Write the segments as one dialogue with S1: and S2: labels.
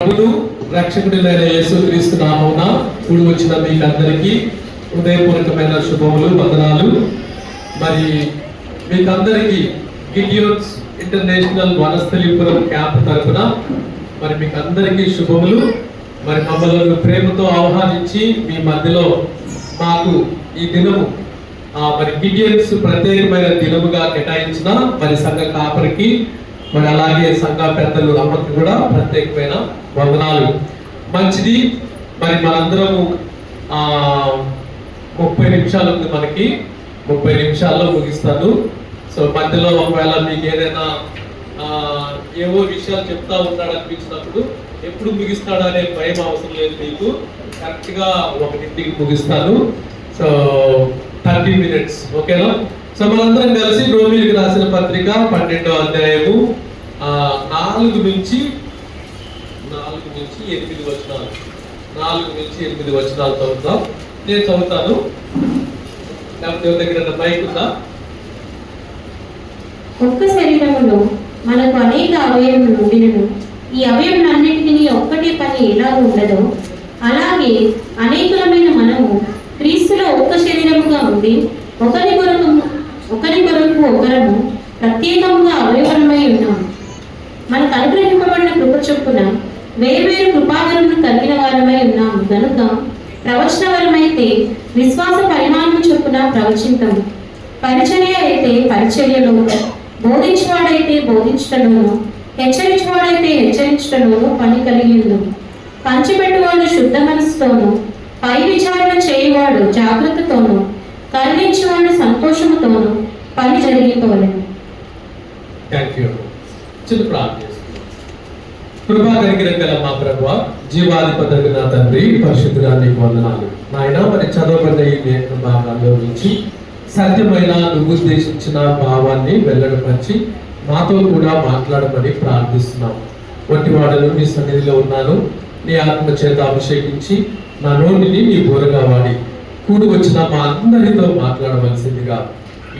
S1: ప్రభువు రక్షకుడైన యేసుక్రీస్తు నామమున కూడి వచ్చిన మీకు అందరికీ హృదయపూర్వకమైన శుభములు, వందనాలు. మరి మీకందరికీ గిడియోన్స్ ఇంటర్నేషనల్ వనస్థలీపురం క్యాంప్ తరఫున మరి మీకు అందరికీ శుభములు. మరి మమ్మల్ని ప్రేమతో ఆహ్వానించి మీ మధ్యలో మాకు ఈ దినము మరి గిడియన్స్ ప్రత్యేకమైన దినముగా కేటాయించిన మరి సంఘ కాపరికి, మరి అలాగే సంఘ పెద్దలు అమ్మకి కూడా ప్రత్యేకమైన వందనాలు. మంచిది. మరి మనందరము 30 నిమిషాలు ఉంది, మనకి 30 నిమిషాల్లో ముగిస్తాను. సో మధ్యలో ఒకవేళ మీకు ఏదైనా ఏవో విషయాలు చెప్తా ఉంటాడు అనిపించినప్పుడు ఎప్పుడు ముగిస్తాడా అనే భయం అవసరం లేదు మీకు. కరెక్ట్గా 1:00కి ముగిస్తాను. సో 30 minutes, ఓకేనా? సో మనందరం కలిసి రోమీయులకు రాసిన పత్రిక 12వ అధ్యాయము 4 నుంచి 8 వచనాలు, 4 నుంచి 8 వచనాలు చదువుతాం. నేను చదువుతాను. దేవుని దగ్గర మైక్ ఉందా?
S2: ఒక్క శరీరములో మనకు అనేక అవయవములు ఉండినను ఈ అవయవములన్నిటికీ ఒక్కటే పని ఎలా ఉండదో అలాగే అనేకులమైన మనము క్రీస్తులో ఒక్క శరీరముగా ఉంది ఒకరి కొరకు ఒకరము ప్రత్యేకముగా అవయవమై ఉన్నాము. మనకు అనుగ్రహింపబడిన కృప చొప్పున వేర్వేరు కృపావరములు కలిగిన వారమై ఉన్నాము కనుక ప్రవచనవరమైతే విశ్వాస పరిమాణం చొప్పున ప్రవచింతము, పరిచర్య అయితే పరిచర్యలో, బోధించువాడైతే బోధించటంలోను, హెచ్చరించువాడైతే హెచ్చరించటంలోను పని కలిగి ఉండు. పంచిపెట్టువాడు శుద్ధ మనసుతోను, పై విచారణ చేయువాడు జాగ్రత్తతోను, కరుణించువాడు సంతోషముతోను పని జరిగిపోలేదు.
S1: కృపా కనికరం గల మా ప్రభువా, జీవాధిపతి నా తండ్రి, పరిశుద్ధుడా నీకు వందనాలు నాయన. మరి చదవబడిన ఈ నేత్ర భాగాల్లో నుంచి సత్యమైన నువ్వు ఉద్దేశించిన భావాన్ని వెల్లడిపరిచి మాతో కూడా మాట్లాడమని ప్రార్థిస్తున్నాం. వంటివాడను నీ సన్నిధిలో ఉన్నాను. నీ ఆత్మ చేత అభిషేకించి నా నోటిని నీ బోరగా వాడి కూడి వచ్చిన మా అందరితో మాట్లాడవలసిందిగా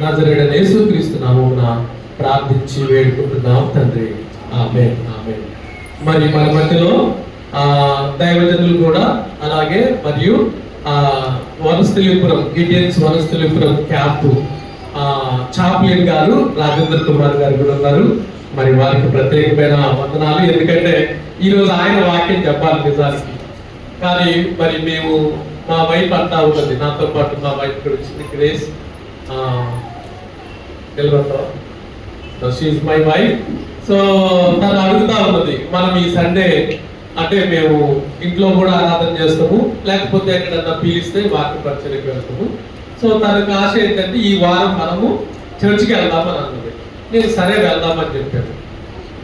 S1: నజరేయుడైన యేసుక్రీస్తు నామమున ప్రార్థించి వేడుకుంటున్నాం తండ్రి. ఆమేన్, ఆమేన్. మరి మన మధ్యలో దైవజనులు కూడా అలాగే మరియు Vanasthalipuram Gideons Vanasthalipuram camp Chaplin గారు రాజేంద్ర కుమార్ గారు కూడా ఉన్నారు. మరి వారికి ప్రత్యేకమైన వందనాలు. ఎందుకంటే ఈరోజు ఆయన వాక్యం చెప్పాలి నిజానికి, కానీ మరి మేము మా వైఫ్ అంటా ఉన్నది, నాతో పాటు మా వైఫ్ కూడా వచ్చింది, Grace she my wife. So తను అడుగుతా ఉన్నది, మనం ఈ సండే అంటే మేము ఇంట్లో కూడా ఆరాధన చేస్తాము, లేకపోతే ఎక్కడన్నా పిలిస్తే వాక్య పరిచయకు వెళ్తాము. సో తనకు ఆశ ఏంటంటే ఈ వారం మనము చర్చికి వెళ్దామని అన్నది. నేను సరే వెళ్దామని చెప్పాను.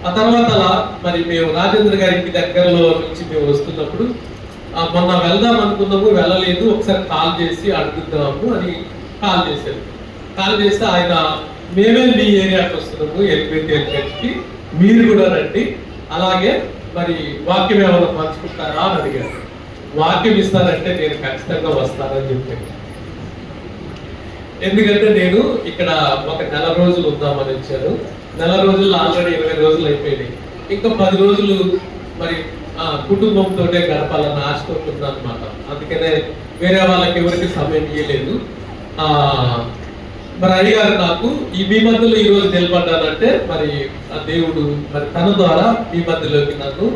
S1: ఆ తర్వాత అలా మరి మేము రాజేంద్ర గారి ఇంటి దగ్గరలో నుంచి మేము వస్తున్నప్పుడు మొన్న వెళ్దాం అనుకున్నాము, వెళ్ళలేదు, ఒకసారి కాల్ చేసి అడుగుతాము అని కాల్ చేశారు. కాల్ చేస్తే ఆయన మేమే మీ ఏరియాకి వస్తున్నాము, ఎల్పికి మీరు కూడా రండి, అలాగే మరి వాక్యం ఏమైనా పంచుకుంటారా అని అడిగారు. వాక్యం ఇస్తారంటే నేను ఖచ్చితంగా వస్తానని చెప్పాను. ఎందుకంటే నేను ఇక్కడ ఒక 1 రోజులు ఉందామని వచ్చాను. 1 రోజుల్లో ఆల్రెడీ 20 రోజులు అయిపోయినాయి. ఇంకా 10 రోజులు మరి కుటుంబంతో గడపాలన్న ఆశతో ఉందన్నమాట. అందుకనే వేరే వాళ్ళకి ఎవరికి సమయం ఇవ్వలేదు. మరి అడిగారు నాకు ఈ మీ మధ్యలో ఈ రోజు నిలబడ్డానంటే మరి ఆ దేవుడు మరి తన ద్వారా మీ మధ్యలోకి నన్ను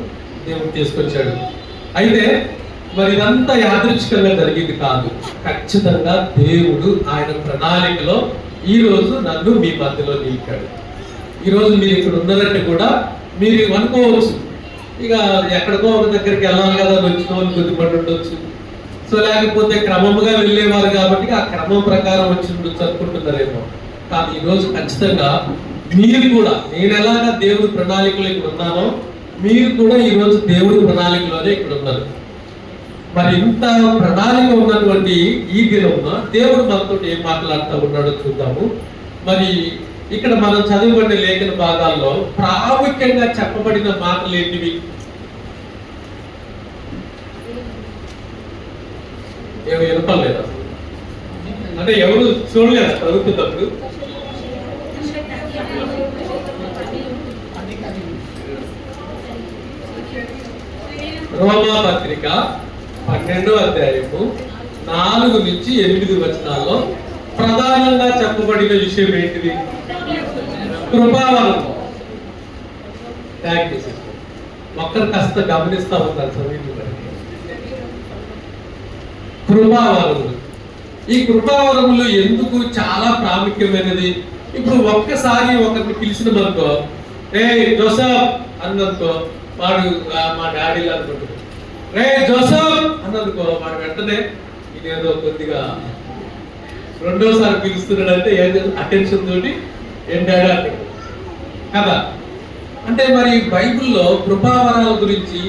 S1: దేవుడు తీసుకొచ్చాడు. అయితే మరి ఇదంతా యాదృచ్ఛికంగా జరిగింది కాదు, ఖచ్చితంగా దేవుడు ఆయన ప్రణాళికలో ఈ రోజు నన్ను మీ మధ్యలో నిలిపాడు. ఈరోజు మీరు ఇక్కడ ఉన్నారంటే కూడా మీరు అనుకోవచ్చు, ఇక ఎక్కడికో ఒక దగ్గరికి వెళ్ళాలి కదా అని వచ్చిన వాళ్ళు కొద్దిపడి ఉండొచ్చు. సో లేకపోతే క్రమంగా వెళ్ళేవారు కాబట్టి ఆ క్రమం ప్రకారం వచ్చి ఉండొచ్చు అనుకుంటున్నారేమో. కానీ ఈరోజు ఖచ్చితంగా మీరు కూడా, నేను ఎలాగా దేవుడి ప్రణాళికలో ఇక్కడ ఉన్నానో మీరు కూడా ఈరోజు దేవుడి ప్రణాళికలోనే ఇక్కడ ఉన్నారు. మరి ఇంత ప్రణాళిక ఉన్నటువంటి ఈ దినమున దేవుడు మనతో ఏం మాట్లాడుతూ ఉన్నాడో చూద్దాము. మరి ఇక్కడ మనం చదువుకునే లేఖన భాగాల్లో ప్రాముఖ్యంగా చెప్పబడిన మాటలు ఏంటివి? ఏమో వినపడలేదు అసలు, అంటే ఎవరు చూడలేదు చదువుతున్నప్పుడు. రోమా పత్రిక 12వ అధ్యాయము 4 నుంచి 8 వచనాల్లో ప్రధానంగా చెప్పబడిన విషయం ఏంటిది? కృపావరం. Thank you sister. ఒక్కరు కాస్త గమనిస్తా ఉన్నారు చదివిన కృపావరములు. ఈ కృపావరములు ఎందుకు చాలా ప్రాముఖ్యమైనది? ఇప్పుడు ఒక్కసారి ఒకరిని పిలిచిన మనకో, రే జోసఫ్ అన్ననుకో, వాడు మా డాడీ అనుకుంటాడు. రే జోసఫ్ అన్ననుకో, వాడు వెంటనే ఇదేదో కొద్దిగా రెండోసారి పిలుస్తున్నాడంటే ఏదో అటెన్షన్ తోటి ఏం డాడీ అంటాడు కదా. అంటే మరి బైబిల్లో కృపావరాల గురించి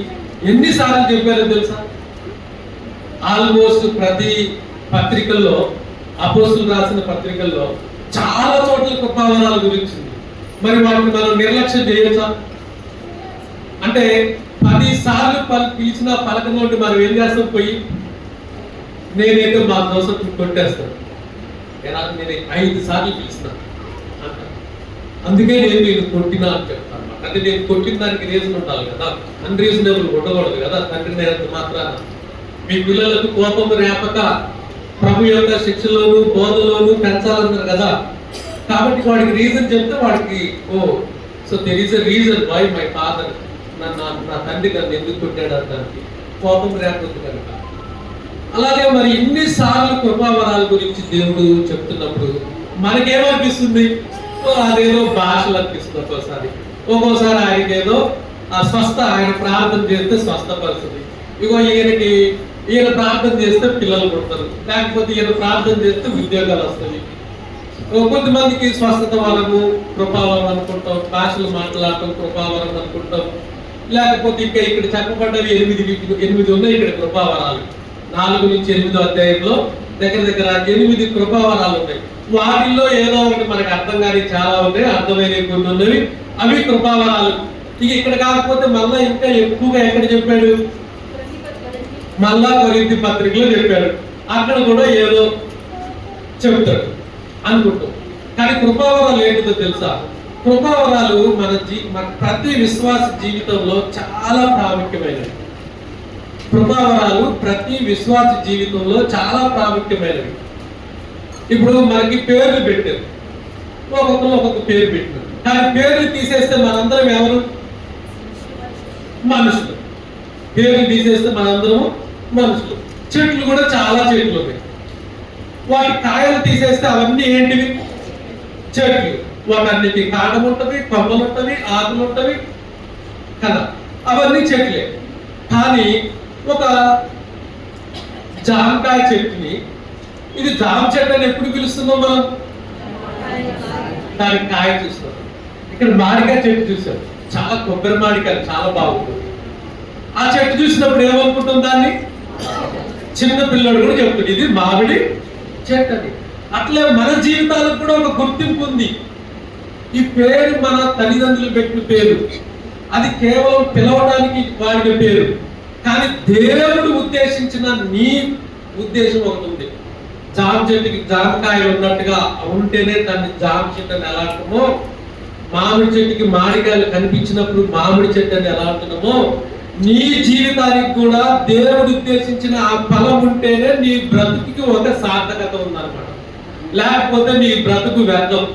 S1: ఎన్నిసార్లు చెప్పారో తెలుసా? ఆల్మోస్ట్ ప్రతి పత్రికల్లో, అపోస్తులు రాసిన పత్రికల్లో చాలా చోట్ల కృపావరాల గురించి ఉంది. మరి వాటిని మనం నిర్లక్ష్యం చేయొచ్చా? అంటే 10 సార్లు పిలిచిన పలక నుండి మనం ఏం చేస్తాం? పోయి నేనైతే మా దోశ కొట్టేస్తాను. నేను 5 సార్లు పిలిచిన అంట. అందుకే నేను కొట్టినా అని చెప్తాను. అంటే నేను కొట్టిన దానికి రీజన్ ఉండాలి కదా, అన్రీజనబుల్ ఉండకూడదు కదా. తండ్రి నేనంత మాత్రాన మీ పిల్లలకు కోపం రేపక ప్రభు యొక్క శిక్షలోను బోధలోను పెంచాలన్నారు కదా. కాబట్టి వాడికి రీజన్ చెప్తే వాడికి so there is a reason why my father నా తండ్రి నన్ను ఎందుకు కొట్టాడు అంటానికి కోపం రేపొద్దు కనుక. అలాగే మరి ఇన్నిసార్లు కృపావరాల గురించి దేవుడు చెప్తున్నప్పుడు మనకేమనిపిస్తుంది? అదేదో భాషలు అనిపిస్తుంది. ఒక్కోసారి ఆయనకి ఏదో స్వస్థ, ఆయన ప్రార్థన చేస్తే స్వస్థపరుస్తుంది. ఇగో ఈయన ప్రార్థన చేస్తే పిల్లలు పుడతారు, లేకపోతే ఈయన ప్రార్థన చేస్తే ఉద్యోగాలు వస్తాయి. కొంతమందికి స్వస్థత వరము కృపావరం అనుకుంటాం, భాషలు మాట్లాడటం కృపావరం అనుకుంటాం. లేకపోతే ఇంకా ఇక్కడ చెప్పబడ్డవి 8 ఉన్నాయి ఇక్కడ కృపావరాలు. 4 నుంచి 8 అధ్యాయంలో దగ్గర 8 కృపావరాలు ఉన్నాయి. వాటిల్లో ఏదో ఒకటి మనకు అర్థం కాని చాలా ఉన్నాయి, అర్థమైనవి కొన్ని ఉన్నవి, అవి కృపావరాలు. ఇక ఇక్కడ కాకపోతే మళ్ళా ఇంకా ఎక్కువగా ఎక్కడ చెప్పాడు? మళ్ళా కొరింథీ పత్రికలో చెప్పాడు. అక్కడ కూడా ఏదో చెప్తాడు అనుకుంటాం. కానీ కృపావరాలు ఏంటిదో తెలుసా? కృపావరాలు మన ప్రతి విశ్వాస జీవితంలో చాలా ప్రాముఖ్యమైనవి. కృపావరాలు ప్రతి విశ్వాస జీవితంలో చాలా ప్రాముఖ్యమైనవి. ఇప్పుడు మనకి పేర్లు పెట్టారు, ఒక్కొక్క పేరు పెట్టినారు. కానీ పేర్లు తీసేస్తే మనందరం ఎవరు? మనుషులు. పేర్లు తీసేస్తే మనందరం మనుషులు. చెట్లు కూడా చాలా చెట్లు ఉన్నాయి. వాటి కాయలు తీసేస్తే అవన్నీ ఏంటివి? చెట్లు. వాటన్నిటి కాండం ఉంటవి, కొమ్మలు ఉంటవి, ఆకులు ఉంటవి కదా, అవన్నీ చెట్లే. కానీ ఒక జామకాయ చెట్టుని, ఇది జామ చెట్టు అని ఎప్పుడు పిలుస్తున్నాం మనం? దానికి కాయ చూస్తాం. ఇక్కడ మామిడికాయ చెట్టు చూసాం, చాలా కొబ్బరి మామిడికాయలు చాలా బాగుంటుంది. ఆ చెట్టు చూసినప్పుడు ఏమనుకుంటాం? దాన్ని చిన్న పిల్లడు కూడా చెప్తాడు ఇది మామిడి చెట్టు అని. అట్లే మన జీవితాలకు కూడా ఒక గుర్తింపు ఉంది. ఈ పేరు మన తల్లిదండ్రులు పెట్టిన పేరు, అది కేవలం పిలవడానికి వాడిన పేరు. కానీ దేవుడు ఉద్దేశించిన నీ ఉద్దేశం ఒకటి ఉంది. జామ చెట్టుకి జామకాయలు ఉన్నట్టుగా ఉంటేనే దాన్ని జామ చెట్టు అని ఎలా అంటున్నామో, మామిడి చెట్టుకి మామిడికాయలు కనిపించినప్పుడు మామిడి చెట్టు అని ఎలా అంటున్నామో, నీ జీవితానికి కూడా దేవుడు ఉద్దేశించిన ఆ ఫలం ఉంటేనే నీ బ్రతుకుకి ఒక సార్థకత ఉందన్నమాట. లేకపోతే నీ బ్రతుకు వ్యర్థం.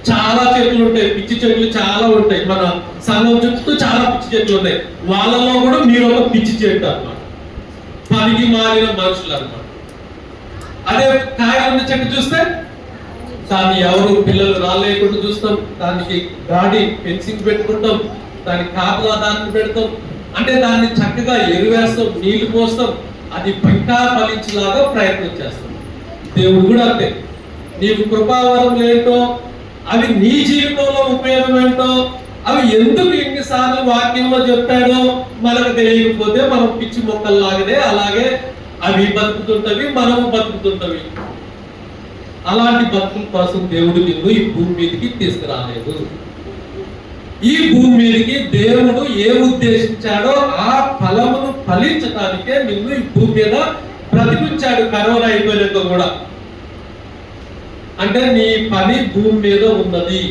S1: చాలా చెట్లు ఉంటాయి, పిచ్చి చెట్లు చాలా ఉంటాయి. మన సంఘం చుట్టూ చాలా పిచ్చి చెట్లు ఉన్నాయి. వాళ్ళలో కూడా మీరు ఒక పిచ్చి చెట్టు అన్నమాట, పనికి మారిన మనుషులు అన్నమాట. అదే కాయలున్న చెట్టు చూస్తే దాన్ని ఎవరు పిల్లలు రాలేకుండా చూస్తాం, దానికి గాడి ఫెన్సింగ్ పెట్టుకుంటాం, దానికి కాపలా దాన్ని పెడతాం. అంటే దాన్ని చక్కగా ఎరువేస్తాం, నీళ్లు పోస్తాం, అది ఇంకా ఫలించేలాగా ప్రయత్నం చేస్తాం. దేవుడు కూడా అంతే. నీకు కృపావరం ఏంటో, అవి నీ జీవితంలో ఉపయోగం ఏంటో, అవి ఎందుకు ఎన్నిసార్లు వాక్యంలో చెప్పాడో మనకు తెలియకపోతే మనం పిచ్చి మొక్కల్లాగనే అలాగే అవి బతుకుతుంటవి, మనము బతుకుతుంటవి. అలాంటి బతుకుల కోసం దేవుడు నిన్ను ఈ భూమి మీదకి తీసుకురాలేదు. ఈ భూమి మీదకి దేవుడు ఏ ఉద్దేశించాడో ఆ ఫలమును ఫలించడానికే నిన్ను ఈ భూమి మీద బ్రతికించాడు. కరోనా అయిపోయినాక కూడా అంటే నీ పని భూమి మీద ఉన్నది.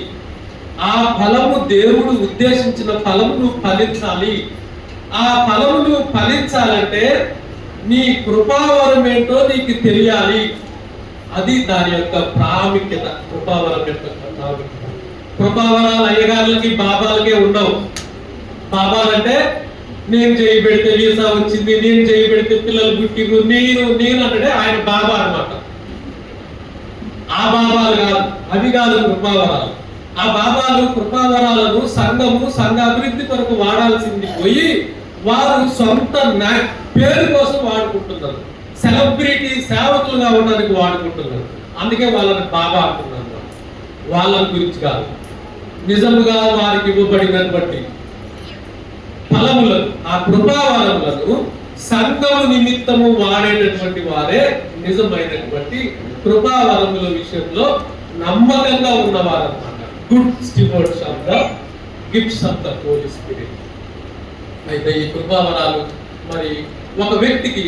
S1: ఆ ఫలము దేవుడు ఉద్దేశించిన ఫలము నువ్వు ఫలించాలి. ఆ ఫలము నువ్వు ఫలించాలంటే నీ కృపావరం ఏంటో నీకు తెలియాలి. అది దాని యొక్క ప్రాముఖ్యత. కృపావరం యొక్క ప్రాముఖ్యత. కృపావరాలు అయ్యగారులకి బాబాలకే ఉండవు. బాబాలంటే నేను చేయి పెడితే వీసా వచ్చింది, నేను చేయి పెడితే పిల్లలు పుట్టిరు, నేను అంటే ఆయన బాబా అన్నమాట. ఆ బాబాలు కాదు, అవి కాదు కృపావరాలు. ఆ బాబాలు కృపావరాలను సంఘ అభివృద్ధి కొరకు వాడాల్సింది పోయి వారు సొంత పేరు కోసం వాడుకుంటున్నారు. సెలబ్రిటీ సేవకులుగా ఉండడానికి వాడుకుంటున్నారు. అందుకే వాళ్ళని బాబా అంటున్నారు. వాళ్ళని గురించి కాదు, నిజముగా వారికి ఇవ్వబడినటువంటి ఫలములను, ఆ కృపావరములను సంఘము నిమిత్తము వాడేటటువంటి వారే నిజమైనటువంటి కృపావరముల విషయంలో నమ్మకంగా ఉన్నవారు అన్నమాట. Good stewards of the gifts of the Holy Spirit. అయితే ఈ కృపావరాలు మరి ఒక వ్యక్తికి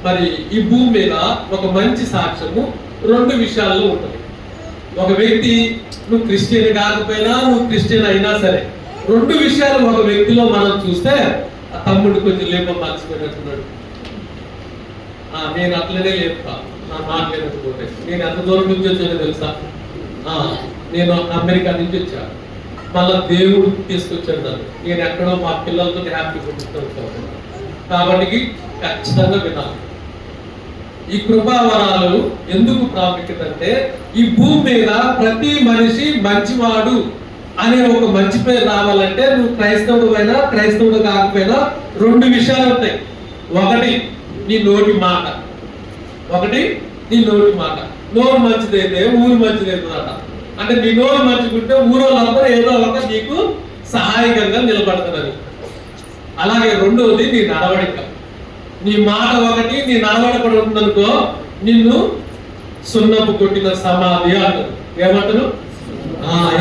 S1: మరి ఈ భూమి మీద ఒక మంచి సాక్ష్యము 2 విషయాల్లో ఉంటుంది. ఒక వ్యక్తి నువ్వు క్రిస్టియన్ కాకపోయినా, నువ్వు క్రిస్టియన్ అయినా సరే, 2 విషయాలు ఒక వ్యక్తిలో మనం చూస్తే ఆ తమ్ముడు కొంచెం లేప మర్చిపోయినట్టున్నాడు. నేను అట్లనే లేపుతా, నా మాట లేకపోతే. నేను ఎంత దూరం నుంచి వచ్చానో తెలుసా? నేను అమెరికా నుంచి వచ్చా. మళ్ళా దేవుడు తీసుకొచ్చాడు నన్ను. నేను ఎక్కడో మా పిల్లలతో హ్యాపీగా ఉంటాను. కాబట్టి ఖచ్చితంగా వినాలి. ఈ కృపావరాలు ఎందుకు ప్రాముఖ్యత అంటే, ఈ భూమి మీద ప్రతి మనిషి మంచివాడు అనే ఒక మంచి పేరు రావాలంటే నువ్వు క్రైస్తవుడు అయినా క్రైస్తవుడు కాకపోయినా 2 విషయాలు ఉంటాయి. ఒకటి నీ నోటి మాట. నోరు మంచిదైతే ఊరు మంచిదైతుందట. అంటే నీ నోరు మంచిగుంటే ఊరోళ్ళందరూ ఏదో ఒక నీకు సహాయకంగా నిలబడతారని. అలాగే 2వది నీ నడవడిక. నీ మాట ఒకటి, నీ నడవడిక ఉంటుందనుకో, నిన్ను సున్నపు కొట్టిన సమాధి అంటారు. ఏమంటారు?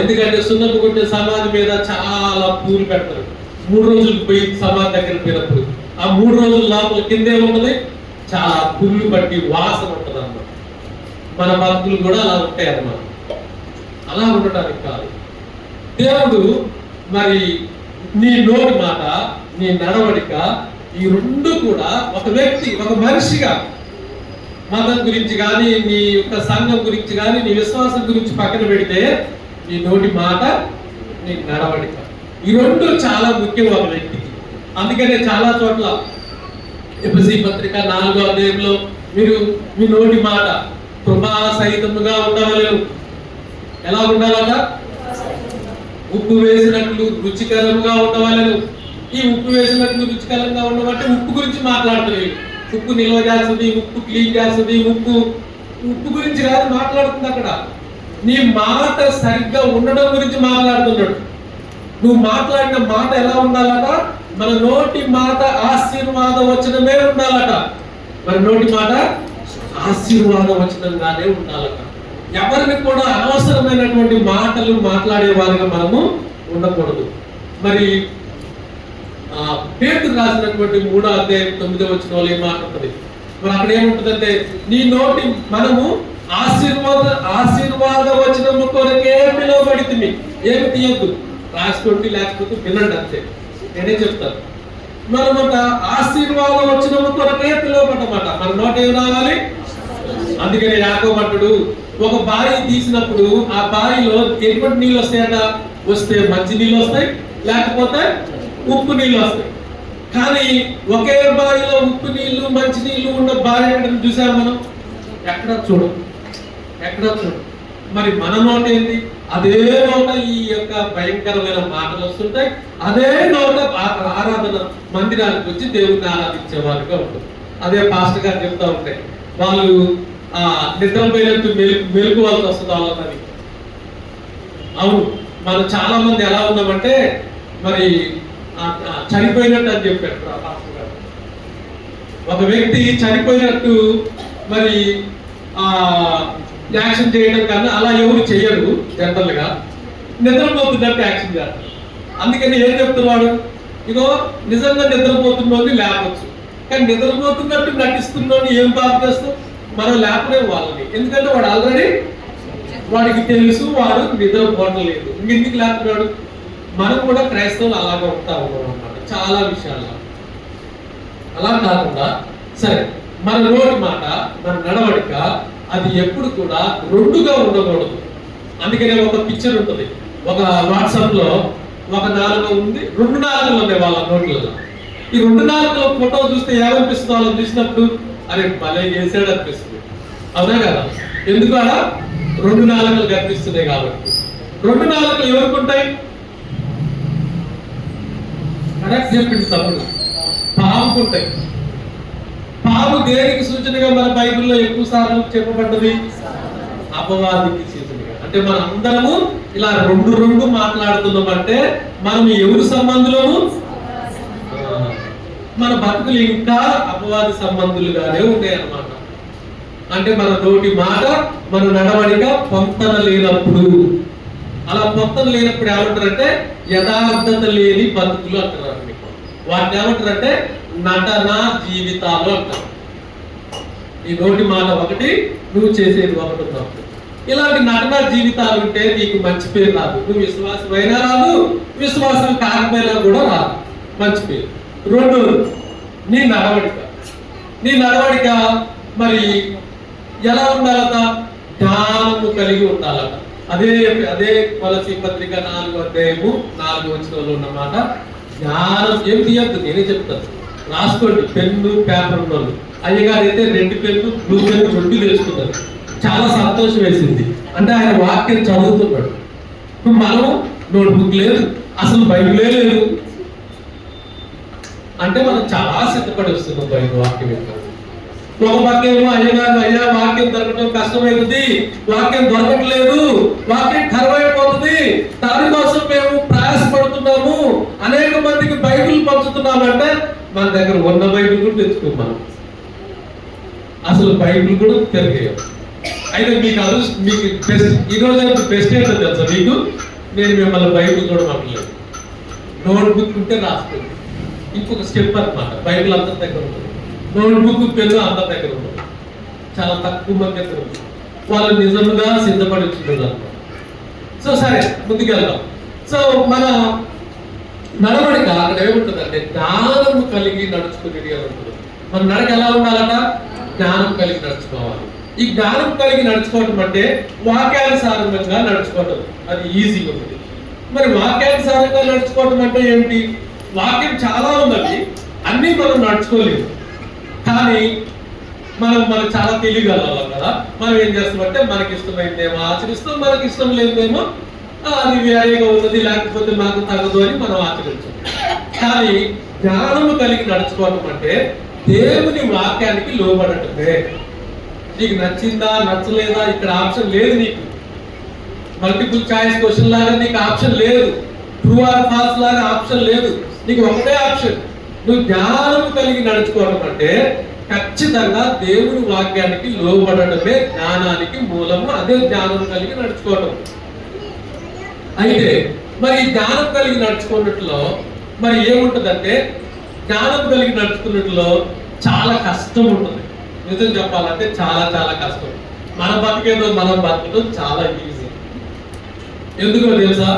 S1: ఎందుకంటే సున్నపు కొట్టిన సమాధి మీద చాలా పూలు పెడతారు. 3 రోజులు పోయి సమాధి దగ్గర పోయినప్పుడు ఆ 3 రోజుల లోపల కిందే ఉంటుంది, చాలా పుల్లు బట్టి వాసన ఉంటుంది అన్నమాట. మన భక్తులు కూడా అలా ఉంటాయి అన్నమాట. అలా ఉండటానికి కాదు, దేవుడు మరి నీ నోటి మాట, నీ నడవడిక, ఈ 2 కూడా ఒక వ్యక్తి, ఒక మనిషిగా మతం గురించి కానీ, నీ యొక్క సంఘం గురించి కానీ, నీ విశ్వాసం గురించి పక్కన పెడితే నీ నోటి మాట, నీ నడవడిక, ఈ 2 చాలా ముఖ్యం ఒక వ్యక్తికి. అందుకనే చాలా చోట్ల ఎఫెసీ పత్రిక 4వ అధ్యాయంలో మీరు మీ నోటి మాట కృపా సహితముగా ఉండవలెను. ఎలా ఉండాలట? ఉప్పు వేసినట్లు రుచికరంగా ఉండవలెను. ఈ ఉప్పు వేసినట్లు రుచికరంగా ఉండమంటే ఉప్పు గురించి మాట్లాడుతుంది. ఉప్పు నిల్వ చేస్తుంది, ఉప్పు క్లీన్ చేస్తుంది, ఉప్పు గురించి కాదు మాట్లాడుతుంది అక్కడ. నీ మాట సరిగ్గా ఉండడం గురించి మాట్లాడుతున్నాడు. నువ్వు మాట్లాడిన మాట ఎలా ఉండాలట? మన నోటి మాట ఆశీర్వాద వచనమే ఉండాలట. మన నోటి మాట ఆశీర్వాద వచనంగానే ఉండాలట. ఎవరిని కూడా అనవసరమైనటువంటి మాటలు మాట్లాడే వారిగా మనము ఉండకూడదు. మరి పేతురు రాసినటువంటి 3వ అధ్యాయం 9వ వచనంలో ఏం మాట ఉంటుంది? మరి అక్కడ ఏముంటుందంటే, నీ నోటి మనము ఆశీర్వాద వచనము కొరకే పిలువబడితిమి. ఏమి తీయద్దు, రాసుకోండి, లేకపోతే వినండి అంతే. నేనే చెప్తాను. మనమాట ఆశీర్వాద వచనము కొరకే పిలువబడ్డమాట. మన నోట ఏం రావాలి? అందుకని యాకోబు అంటాడు, ఒక బావి తీసినప్పుడు ఆ బావిలో ఎటువంటి నీళ్ళు వస్తాయట? వస్తే మంచి నీళ్ళు వస్తాయి, లేకపోతే ఉప్పు నీళ్ళు వస్తాయి. కానీ ఒకే బావిలో ఉప్పు నీళ్లు మంచి నీళ్లు ఉన్న బావి ఎక్కడ చూసాం మనం? ఎక్కడ చూడం. మరి మన నోట ఏంటి? అదే నోట ఈ యొక్క భయంకరమైన మాటలు వస్తుంటాయి. అదే నోట ఆరాధన మందిరానికి వచ్చి దేవుడిని ఆరాధించే వారిగా ఉంటుంది. అదే పాస్టర్ గారు చెప్తా ఉంటాయి, వాళ్ళు నిద్రపోయినట్టు మెలుకువాల్సి వస్తుంది వాళ్ళని. అవును, మనం చాలా మంది ఎలా ఉన్నామంటే మరి చనిపోయినట్టు అని చెప్పారు పాస్టర్ గారు. ఒక వ్యక్తి చనిపోయినట్టు మరి యాక్షన్ చేయడం కన్నా అలా ఎవరు చెయ్యరు. జనరల్ గా నిద్రపోతున్నట్టు యాక్షన్ చేస్తారు. అందుకని ఏం చెప్తున్నాడు? ఇగో నిజంగా నిద్రపోతున్నోని లేపచ్చు, కానీ నిద్రపోతున్నట్టు నటిస్తున్నోని ఏం పాప చేస్తాం? మనం లేపలేము వాళ్ళని. ఎందుకంటే వాడు ఆల్రెడీ వాడికి తెలుసు వాడు నిద్రపోవడం లేదు. ఇంకెందుకు లేపుతున్నాడు? మనం కూడా క్రైస్తవులు అలాగే ఉంటా ఉన్నాం అన్నమాట చాలా విషయాల్లో. అలా కాకుండా సరే మన నోటి మాట మన నడవడిక అది ఎప్పుడు కూడా రెండుగా ఉండకూడదు. అందుకనే ఒక పిక్చర్ ఉంటుంది, ఒక వాట్సాప్ లో ఒక నాలుగు ఉంది, రెండు నాలుగులు ఉన్నాయి వాళ్ళ నోట్లలో. ఈ రెండు నాలుగుల ఫోటో చూస్తే ఏమనిపిస్తుంది వాళ్ళని చూసినప్పుడు? అరే భలే చేసాడు అనిపిస్తుంది, అవునా కదా? ఎందుకు అలా? రెండు నాలుగులు కనిపిస్తున్నాయి కాబట్టి. రెండు నాలుగులు ఎవరికి ఉంటాయి? కరెక్ట్ చెప్పింది తమ్ముడు, పాముకు ఉంటాయి. పాము దేనికి సూచనగా మన బైబిల్లో ఎక్కువ సార్లు చెప్పబడ్డది? అపవాదికి సూచనగా. అంటే మన అందరము ఇలా రెండు రెండు మాట్లాడుతున్నామంటే మనం ఎవరి సంబంధులము? మన బతుకులు ఇంకా అపవాది సంబంధులుగానే ఉన్నాయి అన్నమాట. అంటే మన నోటి మాట మన నడవడిక పొంతన లేనప్పుడు, అలా పొంతన లేనప్పుడు ఏమంటారంటే యథార్థత లేని బతుకులు అంటారు. వాటిని ఏమంటారంటే నటన జీవితాలు అంటారు. ఈ నోటి మాట ఒకటి, నువ్వు చేసేది ఒకటి ఉన్నప్పుడు. ఇలాంటి నటన జీవితాలు ఉంటే నీకు మంచి పేరు రాదు. నువ్వు విశ్వాసమైనా రాదు, విశ్వాసం కాకపోయినా కూడా రాదు మంచి పేరు. రెండు, నీ నడవడిక. నీ నడవడిక మరి ఎలా ఉండాలట? జ్ఞానము కలిగి ఉండాలట. అదే కొలసీ పత్రిక 4వ అధ్యాయము 4వ వచనంలో ఉన్నమాట. జ్ఞానం ఏం తీయద్దు, నేనే చెప్తాను, రాసుకోండి. పెన్ను పేపర్ ఉన్నోళ్ళు. అయ్యగారు అయితే 2 పెన్ను బ్లూ పెన్ను 2 వేసుకున్నారు. చాలా సంతోషం వేసింది. అంటే ఆయన వాక్యం చదువుతున్నాడు. ఇప్పుడు మనం నోట్బుక్ లేదు, అసలు బైబిలే లేదు. అంటే మనం చాలా సిద్ధపడి వస్తున్నాం బైబిల్ వాక్యం యొక్క. ఒక పక్క ఏమో అయ్యగారు అయ్యా వాక్యం దొరకడం కష్టమైంది, వాక్యం దొరకట్లేదు, వాక్యం కరువైపోతుంది, దానికోసం మేము ప్రయాసపడుతున్నాము, అనేక మందికి బైబిల్ పంచుతున్నామంటే మన దగ్గర ఉన్న బైబిల్ కూడా తెచ్చుకోం. అసలు బైబిల్ కూడా తిరిగాం. అయితే మీకు బెస్ట్ ఈరోజు బెస్ట్ ఏంటో తెలుసా మీకు? నేను మిమ్మల్ని బైబిల్ చూడమంటలేదు, నోట్బుక్ ఉంటే రాసుకోండి. ఇంకొక స్టెప్ అన్నమాట. బైబిల్ అందరి దగ్గర ఉంటుంది, నోట్బుక్ పెన్ను అందరి దగ్గర ఉంటుంది, చాలా తక్కువ మంది దగ్గర ఉంటుంది. వాళ్ళు నిజంగా సిద్ధపడి ఉంటుంది అన్నమాట. సో సరే ముందుకెళ్దాం. సో మన నడవడిక అక్కడ ఏముంటుందంటే జ్ఞానము కలిగి నడుచుకునేది అని ఉంటుంది. మన నడక ఎలా ఉండాలట? జ్ఞానం కలిగి నడుచుకోవాలి. ఈ జ్ఞానం కలిగి నడుచుకోవటం అంటే వాక్యానుసారంగా నడుచుకోవటం, అది ఈజీగా ఉంటుంది. మరి వాక్యానుసారంగా నడుచుకోవటం అంటే ఏంటి? వాక్యం చాలా ఉన్నది, అన్నీ మనం నడుచుకోలేము. కానీ మనం చాలా తెలియగలం కదా. మనం ఏం చేస్తామంటే మనకి ఇష్టమైందేమో ఆచరిస్తాం, మనకి ఇష్టం లేదేమో అది వేరేగా ఉన్నది, లేకపోతే మాకు తగదు అని మనం ఆచరించాం. కానీ జ్ఞానము కలిగి నడుచుకోవటం అంటే దేవుని వాక్యానికి లోబడటమే. నీకు నచ్చిందా నచ్చలేదా ఇక్కడ ఆప్షన్ లేదు. నీకు మల్టిపుల్ చాయిస్ క్వశ్చన్ లాగా నీకు ఆప్షన్ లేదు, ట్రూ ఆర్ ఫాల్స్ లాగా ఆప్షన్ లేదు. నీకు ఒకటే ఆప్షన్. నువ్వు జ్ఞానం కలిగి నడుచుకోవడం అంటే ఖచ్చితంగా దేవుని వాక్యానికి లోబడటమే జ్ఞానానికి మూలము. అదే జ్ఞానం కలిగి నడుచుకోవడం. అయితే మరి జ్ఞానం కలిగి నడుచుకున్నట్లో మరి ఏముంటుందంటే జ్ఞానం కలిగి నడుచుకున్నట్లో చాలా కష్టం ఉంటుంది. నిజం చెప్పాలంటే చాలా చాలా కష్టం. మన బతికేదో మనం బతకడం చాలా ఈజీ. ఎందుకో తెలుసా?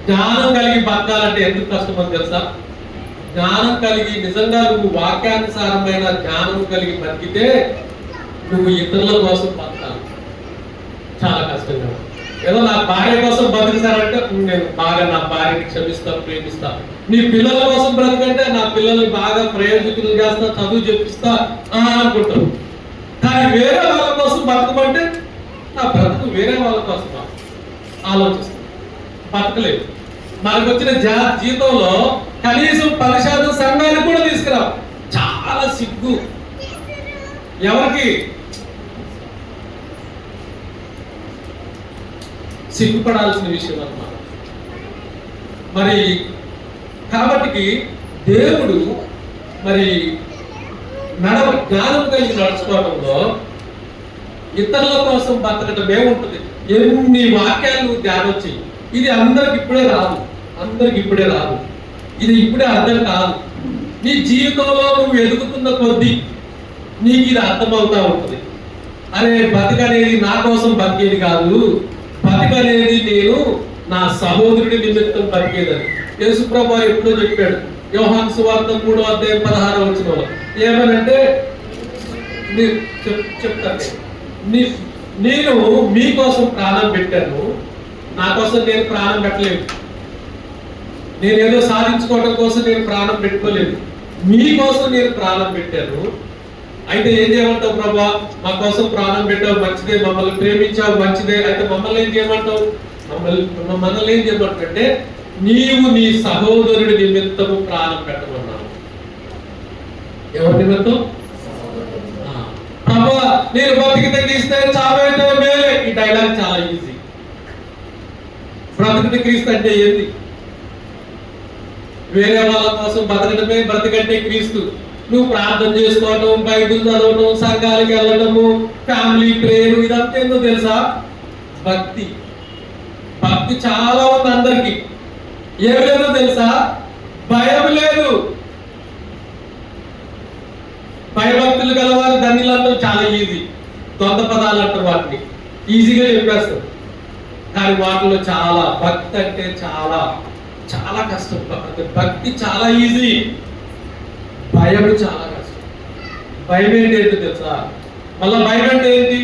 S1: జ్ఞానం కలిగి బతకాలంటే ఎందుకు కష్టం అని తెలుసా? జ్ఞానం కలిగి నిజంగా నువ్వు వాక్యానుసారమైన జ్ఞానం కలిగి బతికితే నువ్వు ఇతరుల కోసం బతకాలి. చాలా కష్టంగా. ఏదో నా భార్య కోసం బతుకుతారంటే నేను బాగా నా భార్యని క్షమిస్తాను, ప్రేమిస్తాను. నీ పిల్లల కోసం బ్రతకంటే నా పిల్లల్ని బాగా ప్రయోజకులు చేస్తా, చదువు చెప్పిస్తా అనుకుంటావు. కానీ వేరే వాళ్ళ కోసం బతకమంటే నా బ్రతుకు వేరే వాళ్ళ కోసం ఆలోచిస్తాను, బతకలేదు. మనకు వచ్చిన జీతంలో కనీసం 10% సంఘాన్ని కూడా తీసుకురా. చాలా సిగ్గు. ఎవరికి సిగ్గుపడాల్సిన విషయం అన్నమాట. మరి కాబట్టి దేవుడు మరి జ్ఞానం కలిగి నడుచుకోవడంలో ఇతరుల కోసం బతకటమే ఉంటుంది. ఎన్ని వాక్యాలు ధ్యానం చెయ్యి. ఇది అందరికి ఇప్పుడే రాదు, ఇది ఇప్పుడే అర్థం కాదు. నీ జీవితంలో నువ్వు ఎదుగుతున్న కొద్దీ నీకు ఇది అర్థమవుతా ఉంటుంది. అరే బతకనేది నా కోసం బతికేది కాదు, బతకనేది నేను నా సహోదరుడి నిమిత్తం బతికేదని. యేసుప్రభు వారు ఎప్పుడో చెప్పాడు, యోహాను సువార్త 3:16 ఏమనంటే, చెప్తాను, నేను మీకోసం ప్రాణం పెట్టాను, నా కోసం నేను ప్రాణం పెట్టలేదు. నేనేదో సాధించుకోవడం కోసం నేను ప్రాణం పెట్టుకోలేదు, మీకోసం నేను ప్రాణం పెట్టాను. అయితే ఏం చేయమంటావు ప్రభా? మా కోసం ప్రాణం పెట్టావు, మంచిదే. మమ్మల్ని ప్రేమించావు, మంచిదే. అయితే మమ్మల్ని ఏం చేయమంటావు? మనల్ని ఏం చేయమంటే, నీవు నీ సహోదరుడి నిమిత్తము ప్రాణం పెట్టమన్నావు. ఎవరి నిమిత్తం? ప్రభా, నేను బతికి తగ్గిస్తే చావైతే మేలే. ఈ డైలాగ్ చాలా ఈజీ. బ్రతికి క్రీస్తు అంటే ఏంటి? వేరే వాళ్ళ కోసం బతకడమే బ్రతికంటే క్రీస్తు. నువ్వు ప్రార్థన చేసుకోవడం, బైబిల్ చదవడం, సంఘాలకు వెళ్ళడము, ఫ్యామిలీ ప్రేయర్, ఇదంతా ఏందో తెలుసా? భక్తి. భక్తి చాలా ఉంది అందరికి. ఏమి లేదో తెలుసా? భయం లేదు. భయభక్తులు గలవారు ధన్యులందరూ చాలా ఈజీ. దొంగ పదాలు అంటారు వాటిని, ఈజీగా చెప్పేస్తారు. కానీ వాటిలో చాలా భక్తి అంటే చాలా చాలా కష్టం. భక్తి చాలా ఈజీ, భయం చాలా కష్టం. భయం ఏంటి తెలుసా? మళ్ళీ భయం అంటే ఏంటి?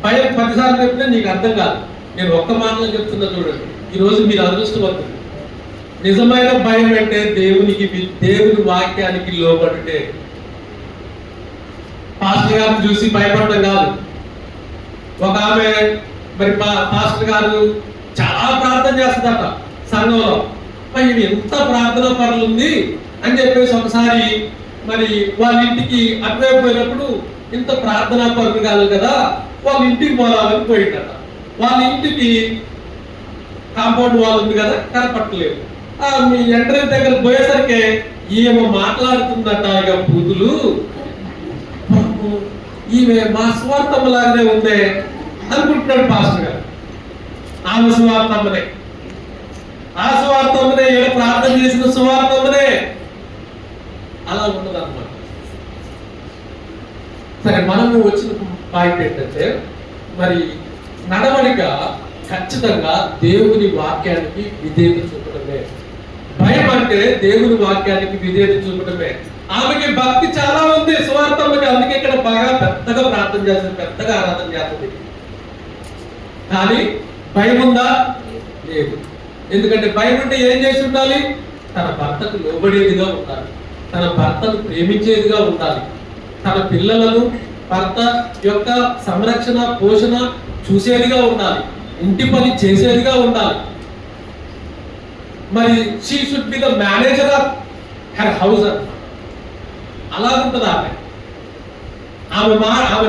S1: భయం 10 సార్లు చెప్తే నీకు అర్థం కాదు. నేను ఒక్క మాటలో చెప్తున్నా చూడండి. ఈరోజు మీరు అదృష్టవంతులు. నిజమైన భయం అంటే దేవుని వాక్యానికి లోబడితే. పాస్టర్ గారిని చూసి భయపడటం కాదు. ఒక ఆమె మరి పాస్టర్ గారు చాలా ప్రార్థన చేస్తుందట సంఘంలో. ఇది ఎంత ప్రార్థన పనులు ఉంది అని చెప్పేసి ఒకసారి మరి వాళ్ళ ఇంటికి అటువైపు పోయినప్పుడు, ఇంత ప్రార్థనా పరులు కాదు కదా, వాళ్ళ ఇంటికి పోవాలని పోయిందట. వాళ్ళ ఇంటికి కాంపౌండ్ వాల్ ఉంది కదా, కనపట్టలేదు. మీ ఎంట్రెన్స్ దగ్గర పోయేసరికి ఈమె మాట్లాడుతుందట, ఇక బూతులు. ఈమె మా స్వార్థం లాగానే ఉందే అనుకుంటున్నాడు పాస్టర్ గారు. ఆమె స్వార్థమ్మనే, ఆ స్వార్థమ్మనే, ఏదో ప్రార్థన చేసిన స్వార్థమ్మనే. అలా ఉండదు అన్నమాట. సరే, మనము వచ్చిన పాయింట్ ఏంటంటే, మరి నడవడిక ఖచ్చితంగా దేవుని వాక్యానికి విధేయత చూపడమే. భయం అంటే దేవుని వాక్యానికి విధేయత చూపడమే. ఆమెకి భక్తి చాలా ఉంది స్వార్థమ్మకి, అందుకే ఇక్కడ బాగా పెద్దగా ప్రార్థన చేస్తుంది, పెద్దగా ఆరాధన చేస్తుంది. కానీ భయం ఉందా? లేదు. ఎందుకంటే భయం ఉంటే ఏం చేసి ఉండాలి? తన భర్తకు లోబడేదిగా ఉండాలి, తన భర్తను ప్రేమించేదిగా ఉండాలి, తన పిల్లలను భర్త యొక్క సంరక్షణ పోషణ చూసేదిగా ఉండాలి, ఇంటి పని చేసేదిగా ఉండాలి. మరి she should be the manager of her house. అలా ఉంటుంది ఆమె. ఆమె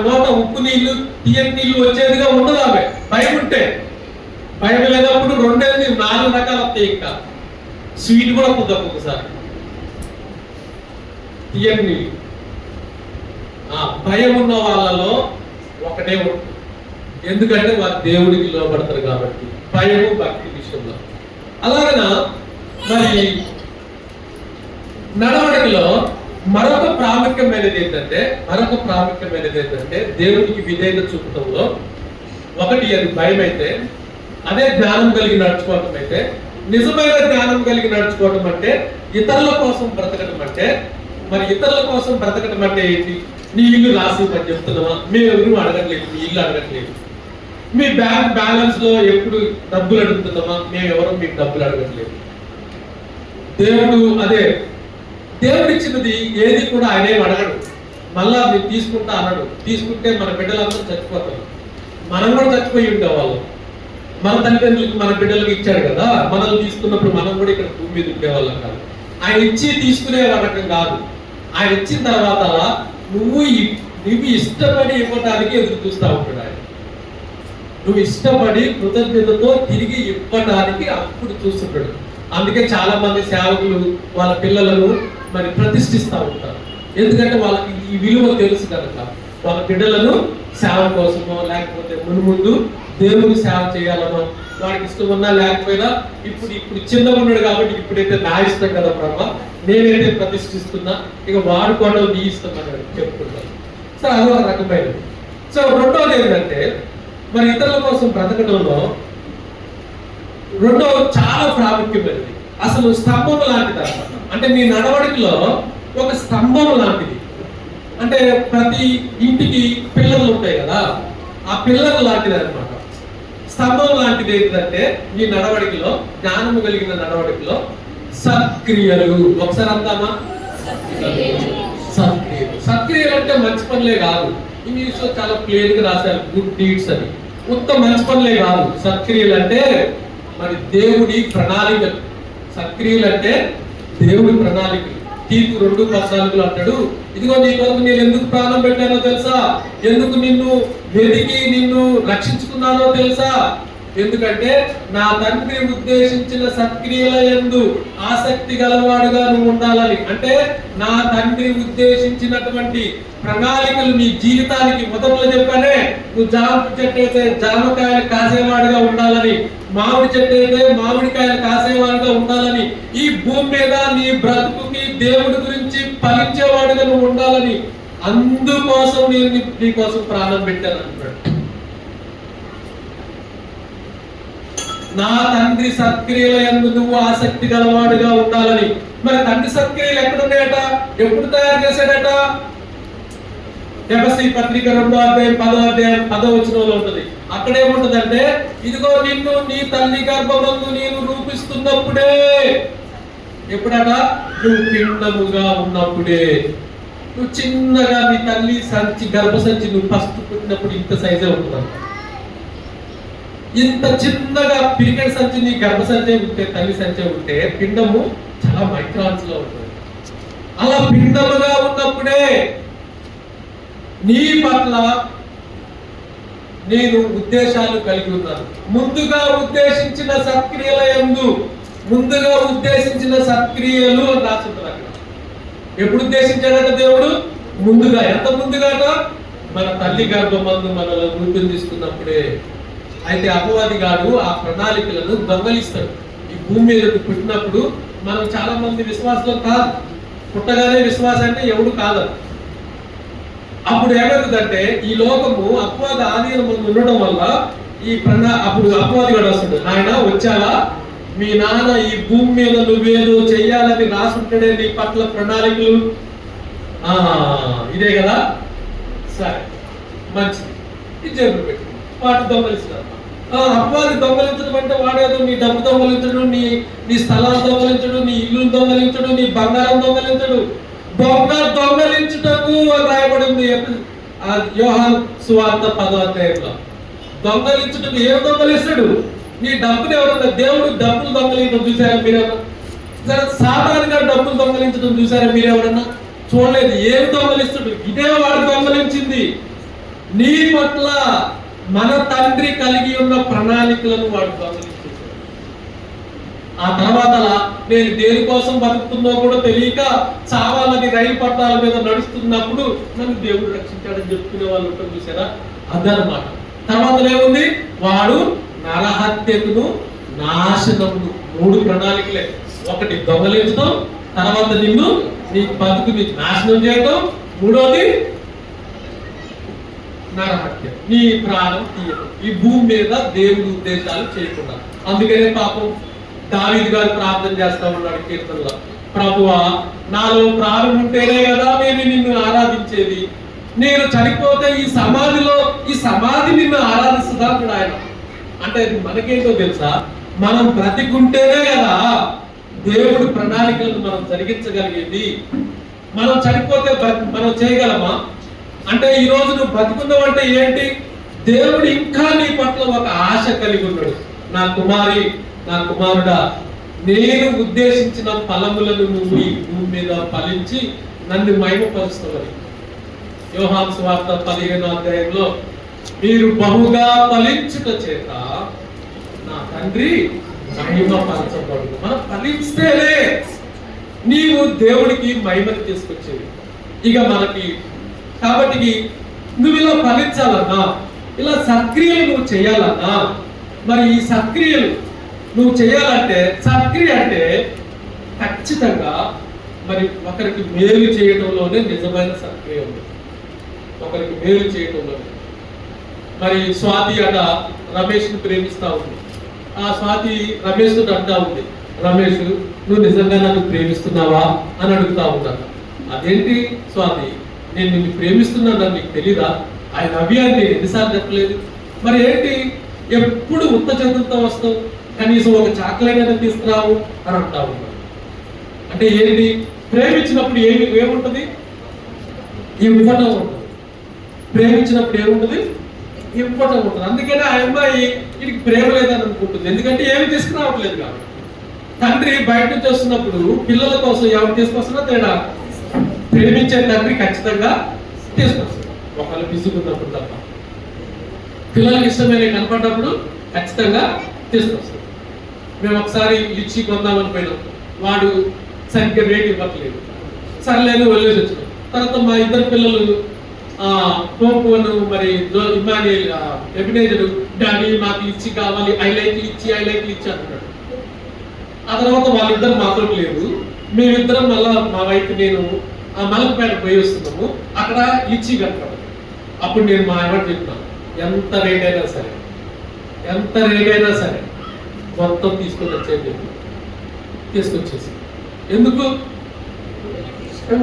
S1: నోట ఉప్పు నీళ్లు తీయని నీళ్లు వచ్చేదిగా ఉండదు ఆమె. భయం ఉంటే, భయం లేనప్పుడు 2-4 రకాల వస్తాయి. ఇంకా స్వీట్ కూడా కుదరదు ఒకసారి, తీయని నీళ్ళు. భయం ఉన్న వాళ్ళలో ఒకటే ఉంటుంది. ఎందుకంటే వారు దేవుడికి లోపడతారు కాబట్టి, భయము భక్తి విషయంలో. అలాగనా మరి నడవడికలో మరొక ప్రాముఖ్యమైనది ఏంటంటే దేవుడికి విధేయత చూపటంలో ఒకటి అది భయం అయితే, అదే జ్ఞానం కలిగి నడుచుకోవటం అయితే. నిజమైన జ్ఞానం కలిగి నడుచుకోవటం అంటే ఇతరుల కోసం బ్రతకటం అంటే, మరి ఇతరుల కోసం బ్రతకటం అంటే ఏంటి? నీ ఇల్లు రాసి పని చెప్తున్నావా? మేము ఎవరు అడగట్లేదు, మీ ఇల్లు అడగట్లేదు. మీ బ్యాంక్ బ్యాలెన్స్ లో ఎప్పుడు డబ్బులు అడుగుతున్నామా? మేము ఎవరు మీకు డబ్బులు అడగట్లేదు. దేవుడు ఇచ్చినది ఏది కూడా ఆయనేం అడగడు. మళ్ళా మీరు తీసుకుంటా అన్నాడు. తీసుకుంటే మన బిడ్డలందరూ చచ్చిపోతారు, మనం కూడా చచ్చిపోయి ఉండేవాళ్ళం. మన తల్లిదండ్రులకు మన బిడ్డలకు ఇచ్చాడు కదా, మనల్ని తీసుకున్నప్పుడు మనం కూడా ఇక్కడ భూమి మీద ఉండేవాళ్ళం కాదు. ఆయన ఇచ్చి తీసుకునే రకం కాదు. ఆయన ఇచ్చిన తర్వాత నువ్వు ఇష్టపడి ఇవ్వడానికి ఎదురు చూస్తూ ఉంటాడు ఆయన. నువ్వు ఇష్టపడి కృతజ్ఞతతో తిరిగి ఇవ్వడానికి అప్పుడు చూస్తుంటాడు. అందుకే చాలా మంది సేవకులు వాళ్ళ పిల్లలను మరి ప్రతిష్ఠిస్తూ ఉంటారు. ఎందుకంటే వాళ్ళకి ఈ విలువ తెలుసు కనుక. వాళ్ళ బిడ్డలను సేవ కోసమో లేకపోతే ముందు దేవుని సేవ చేయాలనో, వాడికి ఇష్టం ఉన్నా లేకపోయినా, ఇప్పుడు చిన్నగా ఉన్నాడు కాబట్టి ఇప్పుడైతే నా ఇష్టం కదా ప్రభా, నేనైతే ప్రతిష్ఠిస్తున్నా, ఇక వాడుకోవడం నీ ఇష్టం అని చెప్పుకుంటాను. సో అదొక రకమైనది. సో రెండోది ఏంటంటే, మరి ఇతరుల కోసం బ్రతకడంలో రెండో చాలా ప్రాముఖ్యమైనది. అసలు స్తంభం లాంటిది అన్నమాట. అంటే నీ నడవడికలో ఒక స్తంభం లాంటిది. అంటే ప్రతి ఇంటికి పిల్లర్లు ఉంటాయి కదా, ఆ పిల్లర్ లాంటిది అన్నమాట. స్తంభం లాంటిది ఏంటంటే నీ నడవడికలో, జ్ఞానము కలిగిన నడవడికలో సత్క్రియలు. ఒకసారి అందామా? సత్క్రియలు. సత్క్రియలు అంటే మంచి పనులే కాదు. ఇంగ్లీష్ లో చాలా క్లియర్ గా రాశారు, గుడ్ డీడ్స్ అని. మొత్తం మంచి పనులే కాదు. సత్క్రియలు అంటే మరి దేవుడి ప్రణాళికలు. సత్క్రియలు అంటే దేవుడి ప్రణాళికలు. తీర్పు 2:14 అంటాడు, ఇదిగో నీ కొరకు నేను ఎందుకు ప్రాణం పెట్టానో తెలుసా, ఎందుకు నిన్ను వెతికి నిన్ను రక్షించుకున్నానో తెలుసా, ఎందుకంటే నా తండ్రి ఉద్దేశించిన సత్క్రియల యందు ఆసక్తి గలవాడుగా నువ్వు ఉండాలని. అంటే నా తండ్రి ఉద్దేశించినటువంటి ప్రణాళికలు నీ జీవితానికి మొదట్లో చెప్పానే, నువ్వు జామ చెట్టు అయితే జామకాయలు కాసేవాడుగా ఉండాలని, మామిడి చెట్టు అయితే మామిడికాయలు కాసేవాడుగా ఉండాలని, ఈ భూమి మీద నీ బ్రతుకుకి దేవుడి గురించి ఫలించేవాడుగా నువ్వు ఉండాలని, అందుకోసం నేను నీ కోసం ప్రాణం పెట్టాను అంటాడు. నా తండ్రి సత్క్రియల యందు నువ్వు ఆసక్తి గలవాడుగా ఉండాలని. మరి తండ్రి సత్క్రియలు ఎక్కడున్నాయట, ఎప్పుడు తయారు చేశాడట? ఎఫెసీ పత్రిక 2:10 ఉంటుంది. అక్కడేముంటదంటే, ఇదిగో నిన్ను నీ తల్లి గర్భమందు నేను రూపిస్తున్నప్పుడే. ఎప్పుడట? నువ్వు పిండముగా ఉన్నప్పుడే. నువ్వు చిన్నగా నీ తల్లి సంచి, గర్భసంచి నువ్వు ఫస్ట్ పుట్టినప్పుడు ఇంత సైజే ఉంటున్నావు. ఇంత చిన్నగా పిరికెడ్ సంచి నీ గర్భసంచే ఉంటే, తల్లి సంచే ఉంటే, పిండము చాలా మైక్రాన్స్ లో ఉంటుంది. అలా పిండముగా ఉన్నప్పుడే నీ పట్ల నేను ఉద్దేశాలు కలిగి ఉన్నాను. ముందుగా ఉద్దేశించిన సత్క్రియల యందు, ముందుగా ఉద్దేశించిన సత్క్రియలు అని రాసుంటారు అక్కడ. ఎప్పుడు ఉద్దేశించాడట దేవుడు? ముందుగా. ఎంత ముందుగాట? మన తల్లి గర్భమందు మనల్ని రూపొందిస్తున్నప్పుడే. అయితే అపవాది గాడు ఆ ప్రణాళికలను దొంగలిస్తాడు. ఈ భూమి మీదకి పుట్టినప్పుడు మనం చాలా మంది విశ్వాసంలో కాదు, పుట్టగానే విశ్వాసం అంటే ఎవడు కాదు. అప్పుడు ఏమవుతుందంటే, ఈ లోకము అపవాది ఆధీనం ఉండడం వల్ల అప్పుడు అపవాది గాడు వస్తుంది, ఆయన వచ్చావా, మీ నాన్న ఈ భూమి మీద నువ్వేదో చెయ్యాలని రాసుంటాడే నీ పట్ల ప్రణాళికలు, ఇదే కదా, సరే మంచిది, ఇది జరుపు పెట్టు, వాటి దొంగలిస్తారు. అపవాది దొంగలించడం అంటే వాడేదో నీ డబ్బు దొంగలించడు, నీ స్థలాలు దొంగలించడు, నీ ఇల్లు దొంగలించడు, నీ బంగారం దొంగలించడు. దొంగలించుటకు రాయబడింది యోహాను సువార్త 10వ అధ్యాయంలో. దొంగలించుటకు ఏం దొంగలిస్తాడు? నీ డబ్బులు ఎవరన్నా, దేవుడు డబ్బులు దొంగలించడం చూసారా మీరెవరన్నా? సరే, సాధారణంగా డబ్బులు దొంగలించడం చూసారా మీరెవరన్నా? చూడలేదు. ఏమి దొంగలిస్తాడు? ఇదే వాడు దొంగలించింది. నీ పట్ల మన తండ్రి కలిగి ఉన్న ప్రణాళికలను వాడు దొంగలించాడు. ఆ తర్వాత నేను దేనికోసం బతుకుతుందో కూడా తెలియక చావాలని రైలు పట్టాల మీద నడుస్తున్నప్పుడు నన్ను దేవుడు రక్షించాడని చెప్పుకునే వాళ్ళు ఉంటారు చూసారా, అదనమాట. తర్వాత ఏముంది? వాడు నరహత్యకును నాశనమును, 3 ప్రణాళికలే. ఒకటి దొంగలించడం, తర్వాత నిన్ను నీ బతుకుని నాశనం చేయడం, మూడోది నరహత్య, నీ ప్రాణం తీయడం. ఈ భూమి మీద దేవుడి ఉద్దేశాలు చేయకుండా. అందుకనే పాపం దావీదు గారు ప్రార్థన చేస్తా ఉన్నాడు కీర్తనలో, ప్రభువా నాలో ప్రాణం ఉంటేనే కదా నేను నిన్ను ఆరాధించేది, నేను చనిపోతే ఈ సమాధి నిన్ను ఆరాధిస్తుందా కూడా ఆయన. అంటే మనకేంటో తెలుసా, మనం బ్రతికుంటేనే కదా దేవుడి ప్రణాళికలను మనం జరిగించగలిగేది. మనం చనిపోతే మనం చేయగలమా? అంటే ఈ రోజు నువ్వు బతుకున్నావు అంటే ఏంటి? దేవుడు ఇంకా నీ పట్ల ఒక ఆశ కలిగి ఉన్నాడు. నా కుమారి, నా కుమారుడా, నేను ఉద్దేశించిన ఫలములను నువ్వు ఈ భూమి మీద ఫలించి నన్ను మహిమపరుస్తావని. యోహాను సువార్త 15వ అధ్యాయంలో, మీరు బహుగా ఫలించుట చేత నా తండ్రి మహిమపరచబడు. మనం ఫలిస్తేనే నీవు దేవుడికి మహిమని తీసుకొచ్చేది. ఇక మనకి కాబట్టి నువ్వు ఇలా ఫలించాలన్నా, ఇలా సత్క్రియలు నువ్వు చేయాలన్నా, మరి ఈ సత్క్రియలు నువ్వు చేయాలంటే, సత్క్రియ అంటే ఖచ్చితంగా మరి ఒకరికి మేలు చేయడంలోనే నిజమైన సత్క్రియ ఉంది. ఒకరికి మేలు చేయడంలోనే. మరి స్వాతి అట రమేష్ని ప్రేమిస్తా ఉంది. ఆ స్వాతి రమేష్ను అంటా ఉంది, రమేష్ నువ్వు నిజంగా నన్ను ప్రేమిస్తున్నావా అని అడుగుతా ఉన్నాను. అదేంటి స్వాతి, నేను నిన్ను ప్రేమిస్తున్నాను నీకు తెలీదా? ఆయన అభియాన్ని నేను ఎన్నిసార్లు చెప్పలేదు. మరి ఏంటి ఎప్పుడు ఉత్త చదువుతో వస్తావు, కనీసం ఒక చాక్లెట్ అయినా తీసుకురావు అని అంటా ఉన్నాను. అంటే ఏంటి, ప్రేమించినప్పుడు ఏముంటది? ఇవ్వటం ఉంటుంది. ప్రేమించినప్పుడు ఏముంటది? ఇవ్వటం ఉంటుంది. అందుకనే ఆ అమ్మాయి వీడికి ప్రేమ లేదని అనుకుంటుంది, ఎందుకంటే ఏమి తీసుకురావట్లేదు కాబట్టి. తండ్రి బయట నుంచి వస్తున్నప్పుడు పిల్లల కోసం ఎవరు తీసుకొస్తున్నా తేడా, ప్రేమించే తండ్రి ఖచ్చితంగా తీసుకొస్తారు, ఒకళ్ళు పిసుకున్నప్పుడు తప్ప. పిల్లలకి ఇష్టమైన కనపడ్డప్పుడు ఖచ్చితంగా తీసుకొస్తారు. మేము ఒకసారి లిచ్చి కొందామని పోయినాం, వాడు సరిగ్గా రేట్ ఇవ్వట్లేదు. సర్లేదు వెళ్ళేసి వచ్చినాం. తర్వాత మా ఇద్దరు పిల్లలు పోను మరి ఇమానియల్ ఎబినేజర్, డాడీ నాకు లిచ్చి కావాలి, ఐ లైక్ లిచ్చి అంటున్నాడు. ఆ తర్వాత వాళ్ళిద్దరు మాత్రం లేదు, మేమిద్దరం మళ్ళా మా వైపు నేను ఆ మలకపేట పోయి వస్తున్నాము, అక్కడ లిచ్చి కనపడదు. అప్పుడు నేను మా ఆయన చెప్తున్నాను, ఎంత రేట్ అయినా సరే మొత్తం తీసుకొచ్చేసి. ఎందుకు?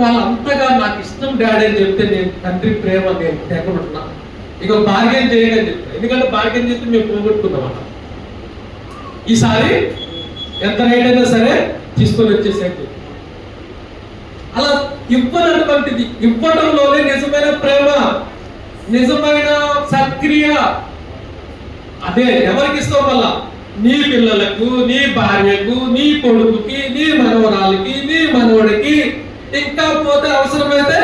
S1: వాళ్ళంతగా నాకు ఇష్టం డాడీ అని చెప్తే నేను తండ్రి ప్రేమ నేను తెగబడుతున్నా, ఇక బార్గెన్ చేయని చెప్తాను. ఎందుకంటే బార్గెన్ చేస్తే మేము పోగొట్టుకున్నాం అన్న. ఈసారి ఎంత రేట్ అయినా సరే తీసుకొని వచ్చేసేది. అలా ఇవ్వనటువంటిది, ఇవ్వడంలోనే నిజమైన ప్రేమ, నిజమైన సక్రియ. అదే ఎవరికి ఇస్తాం వల్ల? నీ పిల్లలకు, నీ భార్యకు, నీ కొడుకుకి, నీ మనవరాలకి, నీ మనవడికి, ఇంకా పోతే అవసరమైతే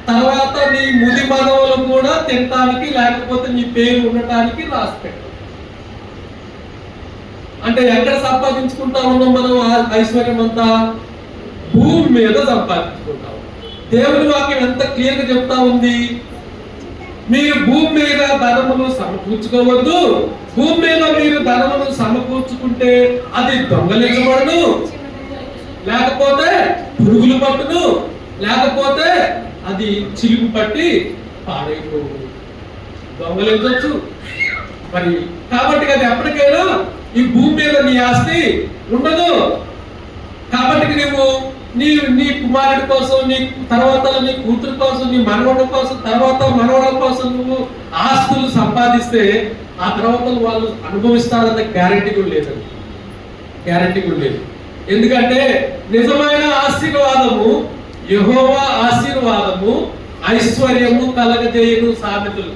S1: తర్వాత నీ ముది మనవలు కూడా తినటానికి, లేకపోతే నీ పేరు ఉండటానికి రాసి పెట్టు. అంటే ఎక్కడ సంపాదించుకుంటా ఉన్నాం మనం ఐశ్వర్యం అంతా? భూమి మీద సంపాదించుకుంటాం. దేవుని వాక్యం ఎంత క్లియర్ గా చెప్తా ఉంది, మీరు భూమి మీద ధనమును సమకూర్చుకోవద్దు. భూమి మీద మీరు ధనమును సమకూర్చుకుంటే అది దొంగలించబడదు, లేకపోతే పురుగులు పట్టును, లేకపోతే అది చిలుపు పట్టి పాడైపోదు. దొంగలించవచ్చు మరి. కాబట్టి అది ఎప్పటికైనా ఈ భూమి మీద నీ ఆస్తి ఉండదు. కాబట్టి నువ్వు నీ కుమారుడి కోసం, నీ తర్వాత నీ కూతురు కోసం, నీ మనవడి కోసం, తర్వాత మనవరాల కోసం నువ్వు ఆస్తులు సంపాదిస్తే ఆ తర్వాత వాళ్ళు అనుభవిస్తారన్న గ్యారంటీ కూడా లేదు. ఎందుకంటే నిజమైన ఆశీర్వాదము, యెహోవా ఆశీర్వాదము ఐశ్వర్యము కలగజేయును సామెతలు.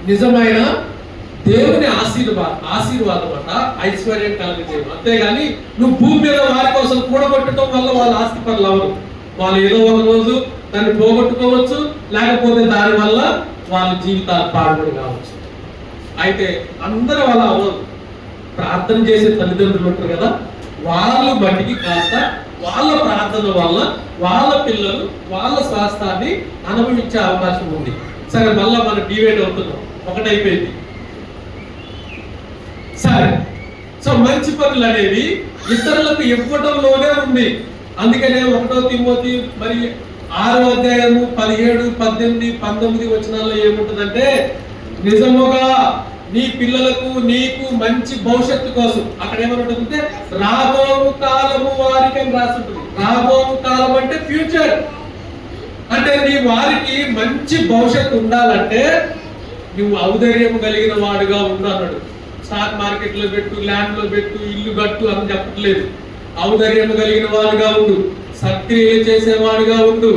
S1: నిజమైన దేవుని ఆశీర్వాదం అట ఐశ్వర్యం కలగజేయడం. అంతేగాని నువ్వు భూమి మీద వారి కోసం కూడగొట్టడం వల్ల వాళ్ళు ఆస్తి పనులు అవ్వరు. వాళ్ళు ఏదో ఒక రోజు దాన్ని పోగొట్టుకోవచ్చు, లేకపోతే దాని వల్ల వాళ్ళ జీవితాలు పాడుబడి కావచ్చు. అయితే అందరూ వాళ్ళ అవ్వరు. ప్రార్థన చేసే తల్లిదండ్రులు ఉంటారు కదా, వాళ్ళు బట్టికి కాస్త వాళ్ళ ప్రార్థన వల్ల వాళ్ళ పిల్లలు వాళ్ళ స్వాస్థాన్ని అనుభవించే అవకాశం ఉంది. సరే, మళ్ళా మనం డివైడ్ అవుతున్నాం, ఒకటైపోయింది. సరే, సో మంచి పనులు అనేవి ఇతరులకు ఇవ్వడంలోనే ఉంది. అందుకనే 1 తిమోతి మరి 6వ అధ్యాయము 17, 18, 19 వచనాల్లో ఏముంటుందంటే, నిజముగా నీ పిల్లలకు నీకు మంచి భవిష్యత్తు కోసం, అక్కడ ఏమంటుందంటే రాబో కాలము వారికి అని రాసి ఉంటుంది. రాబో కాలం అంటే ఫ్యూచర్. అంటే నీ వారికి మంచి భవిష్యత్తు ఉండాలంటే నువ్వు ఔదార్యం కలిగిన వాడుగా ఉండు అన్నాడు. స్టాక్ మార్కెట్ లో పెట్టు, ల్యాండ్ లో పెట్టు, ఇల్లు కట్టు అని చెప్పట్లేదు. ఔదార్యం కలిగిన వాడుగా ఉండు, సక్రియలు చేసేవాడుగా ఉండు,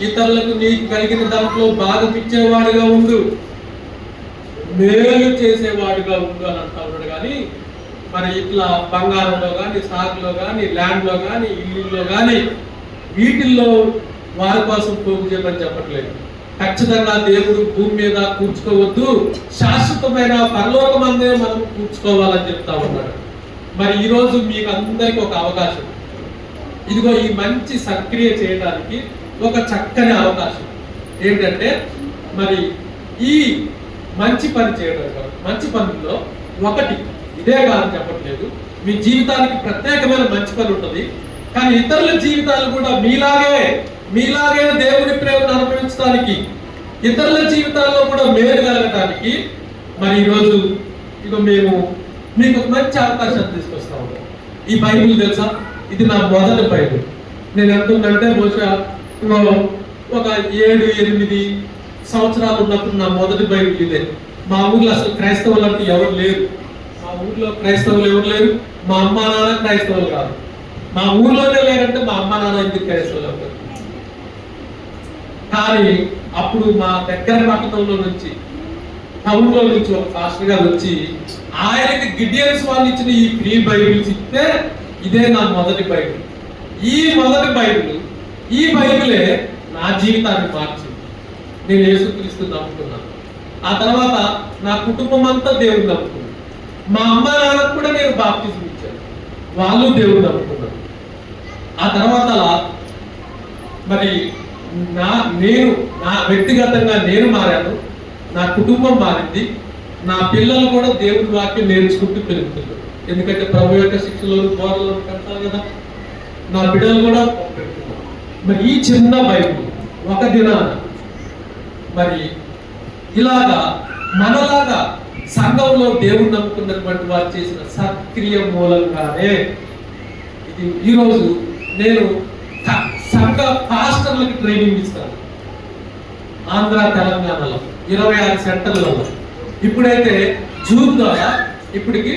S1: ఇతరులకు నీకు కలిగిన దాంట్లో భాగం ఇచ్చేవాడుగా ఉండు, మేలు చేసేవాడుగా ఉండు అని అంటా ఉన్నాడు. కానీ మరి ఇట్లా బంగారంలో కానీ, స్టాక్లో కానీ, ల్యాండ్లో కానీ, ఇల్లులో కానీ వీటిల్లో వారి కోసం పోగు చేయమని చెప్పట్లేదు. ఖచ్చితంగా దేవుడు భూమి మీద కూర్చుకోవద్దు, శాశ్వతమైన పరలోకమందే మనం కూర్చుకోవాలని చెప్తా ఉన్నాడు. మరి ఈరోజు మీకు అందరికి ఒక అవకాశం, ఇదిగో ఈ మంచి సక్రియ చేయడానికి ఒక చక్కని అవకాశం ఏంటంటే, మరి ఈ మంచి పని చేయడం, మంచి పనుల్లో ఒకటి ఇదే కాదని చెప్పట్లేదు, మీ జీవితానికి ప్రత్యేకమైన మంచి పని ఉంటుంది. కానీ ఇతరుల జీవితాలు కూడా మీలాగే దేవుని ప్రేమను అనుభవించడానికి, ఇతరుల జీవితాల్లో కూడా మేలు కలగటానికి మరి ఈరోజు ఇక మేము మీకు ఒక మంచి అవకాశాన్ని తీసుకొస్తా ఉన్నాను. ఈ బైబిల్ తెలుసా, ఇది నా మొదటి బైబిల్. నేను ఎంతుందంటే బహుశా ఒక 7-8 సంవత్సరాలు ఉన్నప్పుడు నా మొదటి బైబిల్ ఇదే. మా ఊర్లో అసలు క్రైస్తవులు అంటే ఎవరు లేరు. మా ఊర్లో క్రైస్తవులు ఎవరు లేరు. మా అమ్మ నాన్న క్రైస్తవులు కాదు. మా ఊర్లోనే లేరంటే మా అమ్మ నాన్న ఎందుకు క్రైస్తవులు అవుతారు. కానీ అప్పుడు మా దగ్గర పట్టణంలో నుంచి, టౌన్లో నుంచి ఒక పాస్టర్ గారు వచ్చి ఆయనకి గిడియన్స్ వాళ్ళు ఇచ్చిన ఈ ఫ్రీ బైబిల్స్ ఇస్తే ఇదే నా మొదటి బైబిల్. ఈ మొదటి బైబిల్, ఈ బైబిలే నా జీవితాన్ని మార్చింది. నేను యేసుక్రీస్తు నమ్ముకున్నాను. ఆ తర్వాత నా కుటుంబం అంతా దేవుడు నమ్ముకున్నాను. మా అమ్మ నాన్నకు కూడా నేను బాప్తిజం ఇచ్చాను, వాళ్ళు దేవుడు నమ్ముకున్నారు. ఆ తర్వాత మరి నేను వ్యక్తిగతంగా నేను మారాను, నా కుటుంబం మారింది, నా పిల్లలు కూడా దేవుడి వాక్యం నేర్చుకుంటూ పెరుగుతున్నారు. ఎందుకంటే ప్రభు యొక్క శిక్షలో బోధలో కడతారు కదా, నా బిడ్డలు కూడా పెడుతున్నారు. మరి ఈ చిన్న బైబిల్ ఒక దినాన మరి ఇలాగా మనలాగా సంఘంలో దేవుడు నమ్ముకున్నటువంటి వారు చేసిన సక్రియ మూలంగానే ఇది ఈరోజు నేను సంఘ పాస్టర్లకు ట్రైనింగ్ ఇస్తాను. ఆంధ్ర తెలంగాణలో 26 సెంటర్లలో. ఇప్పుడైతే జూమ్ ద్వారా ఇప్పటికి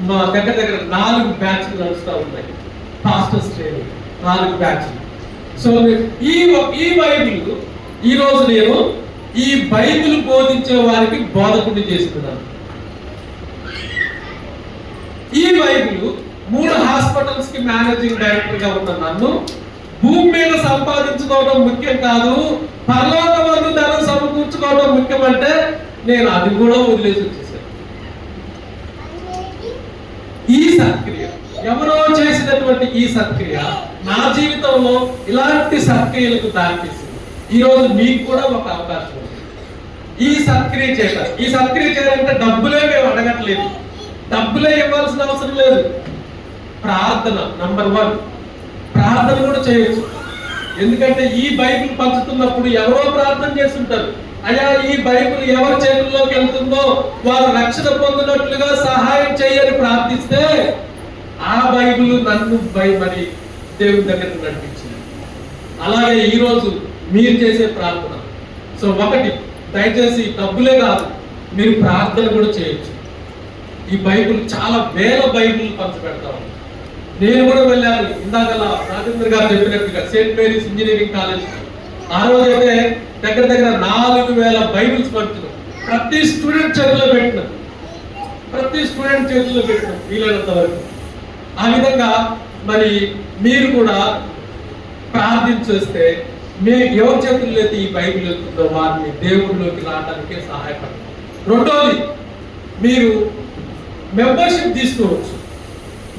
S1: మా దగ్గర 4 బ్యాచ్లు నడుస్తూ ఉన్నాయి. పాస్టర్స్ ట్రైనింగ్ 4 బ్యాచ్లు. సో ఈ బైబిల్ ఈరోజు నేను ఈ బైబిల్ బోధించే వారికి బోధకుడిని చేస్తున్నాను. ఈ బైబిల్ 3 హాస్పిటల్స్ కి మేనేజింగ్ డైరెక్టర్ గా ఉన్న నన్ను భూమి మీద సంపాదించుకోవడం ముఖ్యం కాదు, పరలోకమందు ధనం సమకూర్చుకోవడం ముఖ్యం అంటే నేను అది కూడా వదిలేసి వచ్చేసాను. ఈ సత్క్రియ, ఎవరో చేసినటువంటి ఈ సత్క్రియ నా జీవితంలో ఇలాంటి సత్క్రియలకు దారితీసింది. ఈరోజు మీకు కూడా ఒక అవకాశం ఉంది ఈ సత్క్రియ చేయాలి. ఈ సత్క్రియ చేయాలంటే డబ్బులే మేము అడగట్లేదు, డబ్బులే ఇవ్వాల్సిన అవసరం లేదు. ప్రార్థన నంబర్ 1. ప్రార్థన కూడా చేయొచ్చు. ఎందుకంటే ఈ బైబిల్ పంచుతున్నప్పుడు ఎవరో ప్రార్థన చేస్తుంటారు, అయ్యా ఈ బైబిల్ ఎవరి చేతుల్లోకి వెళ్తుందో వారు రక్షణ పొందినట్లుగా సహాయం చేయని ప్రార్థిస్తే ఆ బైబిల్ నన్ను మరి దేవుని దగ్గరకు నడిపించింది. అలాగే ఈరోజు మీరు చేసే ప్రార్థన. సో ఒకటి, దయచేసి డబ్బులే కాదు, మీరు ప్రార్థన కూడా చేయొచ్చు. ఈ బైబిల్ చాలా వేల బైబిల్ పంచిపెడతాం. నేను కూడా వెళ్ళాను, ఇందాక రాజేంద్ర గారు చెప్పినట్టుగా సెయింట్ మేరీస్ ఇంజనీరింగ్ కాలేజ్. ఆ రోజైతే దగ్గర 4,000 బైబిల్స్ పంచుతున్నాం. ప్రతి స్టూడెంట్ చేతిలో పెట్టినాం, వీలైనంత వరకు. ఆ విధంగా మరి మీరు కూడా ప్రార్థించేస్తే మీరు ఎవరి చేతుల్లో అయితే ఈ బైబిల్ వెళ్తుందో వారిని దేవుడిలోకి రావడానికే సహాయపడతారు. రెండోది, మీరు మెంబర్షిప్ తీసుకోవచ్చు.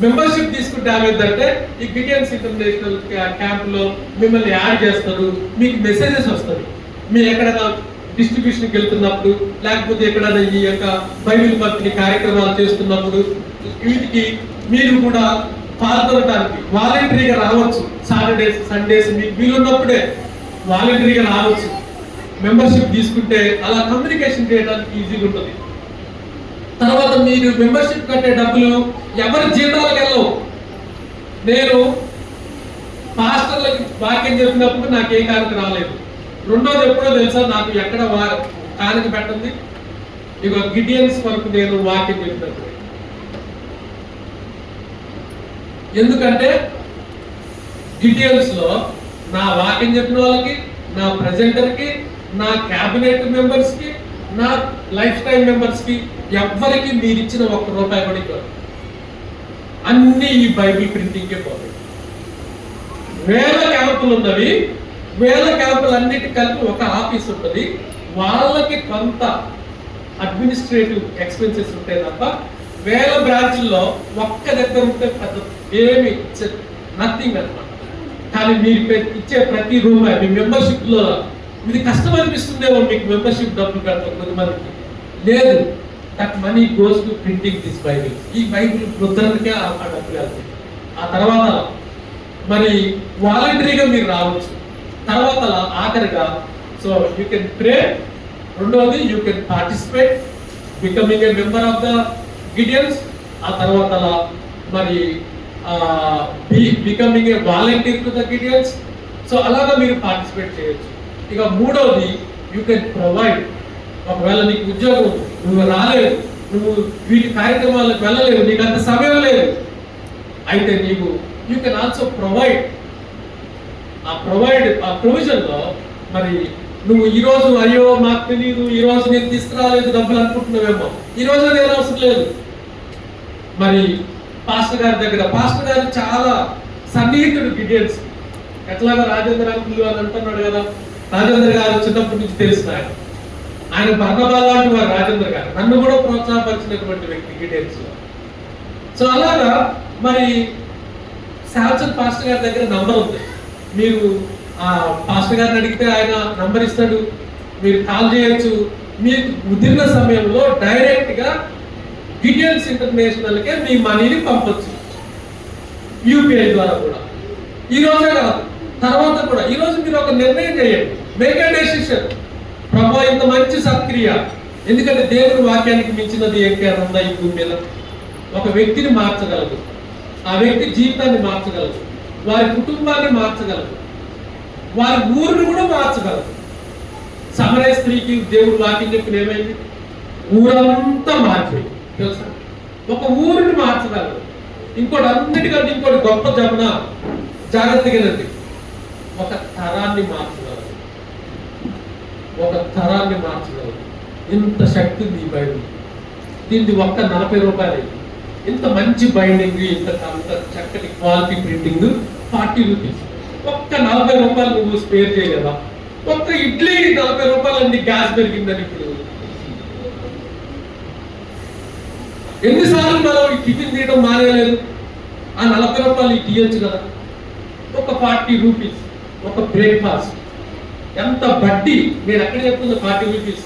S1: మెంబర్షిప్ తీసుకుంటే ఏమైందంటే ఈ గిడియన్స్ ఇంటర్నేషనల్ క్యాంప్లో మిమ్మల్ని యాడ్ చేస్తారు, మీకు మెసేజెస్ వస్తుంది. మీరు ఎక్కడైనా డిస్ట్రిబ్యూషన్కి వెళ్తున్నప్పుడు, లేకపోతే ఎక్కడైనా ఈ యొక్క బైబిల్ పంపిణీ కార్యక్రమాలు చేస్తున్నప్పుడు వీటికి మీరు కూడా పాల్గొనడానికి వాలంటరీగా రావచ్చు. సాటర్డేస్ సండేస్ మీకు వీలున్నప్పుడే వాలంటరీగా రావచ్చు. మెంబర్షిప్ తీసుకుంటే అలా కమ్యూనికేషన్ చేయడానికి ఈజీగా ఉంటుంది. తర్వాత మీరు మెంబర్షిప్ కట్టే డబ్బులు ఎవరి జీతాలకు వెళ్ళవు. నేను పాస్టర్లకి వాక్యం చెప్పినప్పుడు నాకు ఏ కానుక రాలేదు. రెండోది ఎప్పుడో తెలుసా, నాకు ఎక్కడ కానుక పెట్టండి, ఇక గిడియన్స్ వరకు నేను వాక్యం చెప్పినప్పుడు. ఎందుకంటే గిడియన్స్ లో నా వాక్యం చెప్పిన వాళ్ళకి, నా ప్రెజెంటర్కి, నా క్యాబినెట్ మెంబర్స్ కి, నా లైఫ్ టైం మెంబర్స్ కి ఎవ్వరికి మీరు ఇచ్చిన ₹1 కూడా ఇవ్వరు. అన్ని ఈ బైబిల్ ప్రింటింగ్కే పోతాయి. వేల క్యాంపులు ఉన్నవి, వేల క్యాంపులు అన్నిటి కలిపి ఒక ఆఫీస్ ఉంటుంది. వాళ్ళకి కొంత అడ్మినిస్ట్రేటివ్ ఎక్స్పెన్సెస్ ఉంటాయి తప్ప వేల బ్రాంచ్ల్లో ఒక్క దగ్గర ఉంటే పెద్ద ఏమి నథింగ్ అన్నమాట. కానీ మీరు ఇచ్చే ప్రతి రూపాయి మీ మెంబర్షిప్ లో ఇది కష్టం అనిపిస్తుందేమో మీకు మెంబర్షిప్ డబ్బులు కట్టడం కొంతమందికి లేదు. That money goes to printing this Bible. ఈ బైబిల్ ముద్రణకే ఆ డబ్బులు వెళ్తాయి. ఆ తర్వాత మరి వాలంటరీగా మీరు రావచ్చు. తర్వాత ఆఖరిగా సో యూ కెన్ ప్రే. రెండవది you can participate becoming a member of the Gideons. ఆ తర్వాత మరి becoming a volunteer to the Gideons. So అలాగా మీరు పార్టిసిపేట్ చేయొచ్చు. ఇక మూడవది, యూ కెన్ ప్రొవైడ్. ఒకవేళ నీకు ఉద్యోగం, నువ్వు రాలేదు, నువ్వు వీటి కార్యక్రమాలకు వెళ్ళలేదు, నీకు అంత సమయం లేదు, అయితే నీవు యూ కెన్ ఆల్సో ప్రొవైడ్. ఆ ప్రొవిజన్లో మరి నువ్వు ఈరోజు అయ్యో నాకు తెలియదు, ఈరోజు నేను తీసుకురాలేదు డబ్బులు అనుకుంటున్నావేమో, ఈరోజు నేను అవసరం లేదు. మరి పాస్టర్ గారు చాలా సన్నిహితుడు గిడియన్స్. ఎట్లాగా రాజేంద్ర అంకులు అని అంటున్నాడు కదా, రాజేంద్ర గారు చిన్నప్పటి నుంచి తెలిసిన ఆయన బర్నబా లాంటి వారు రాజేంద్ర గారు. నన్ను కూడా ప్రోత్సాహపరిచినటువంటి వ్యక్తి గిడియన్స్ లో. సో అలాగా మరి శాంసన్ పాస్టర్ గారి దగ్గర నంబర్ ఉంది. మీరు ఆ పాస్టర్ గారిని అడిగితే ఆయన నంబర్ ఇస్తాడు, మీరు కాల్ చేయొచ్చు. మీకు కుదిరిన సమయంలో డైరెక్ట్ గా గిడియన్స్ ఇంటర్నేషనల్కే మీ మనీని పంపొచ్చు, యూపీఐ ద్వారా కూడా. ఈ రోజే కాదు, తర్వాత కూడా. ఈ రోజు మీరు ఒక నిర్ణయం చేయండి, మేక్ ఏ డెసిషన్. ప్రభు ఇంత మంచి సత్క్రియ, ఎందుకంటే దేవుని వాక్యానికి మించినది ఏంటి ఉందా ఈ భూమి మీద? ఒక వ్యక్తిని మార్చగలదు, ఆ వ్యక్తి జీవితాన్ని మార్చగలదు, వారి కుటుంబాన్ని మార్చగలదు, వారి ఊరిని కూడా మార్చగలదు. సమరయ స్త్రీకి దేవుడు వాక్యం చెప్పిన ఏమైంది? ఊరంతా మార్చిపోయింది తెలుసా? ఒక ఊరిని మార్చగలరు. ఇంకోటి అన్నిటికంటే ఇంకోటి గొప్ప జమున, జాగ్రత్తగానండి, ఒక తరాన్ని మార్చగలరు. ఒక తరాన్ని మార్చగలరు. ఇంత శక్తి ఉంది ఈ బైబిల్. దీనికి ఒక్క 40 రూపాయలు. ఇంత మంచి బైండింగ్, ఇంత చక్కటి క్వాలిటీ ప్రింటింగ్ 40 రూపీస్. ఒక్క 40 రూపాయలు నువ్వు స్పేర్ చేయలేదా? ఒక్క ఇడ్లీ 40 రూపాయలు అండి, గ్యాస్ పెరిగిందని. ఇప్పుడు ఎన్నిసార్లు మనం ఈ టిఫిన్ తీయడం మానేయలేదు? ఆ 40 రూపాయలు తీయొచ్చు కదా. ఒక 40 రూపీస్ ఒక బ్రేక్ఫాస్ట్. ఎంత బడ్డీ! నేను ఎక్కడ చెప్తున్నా 40 రూపీస్.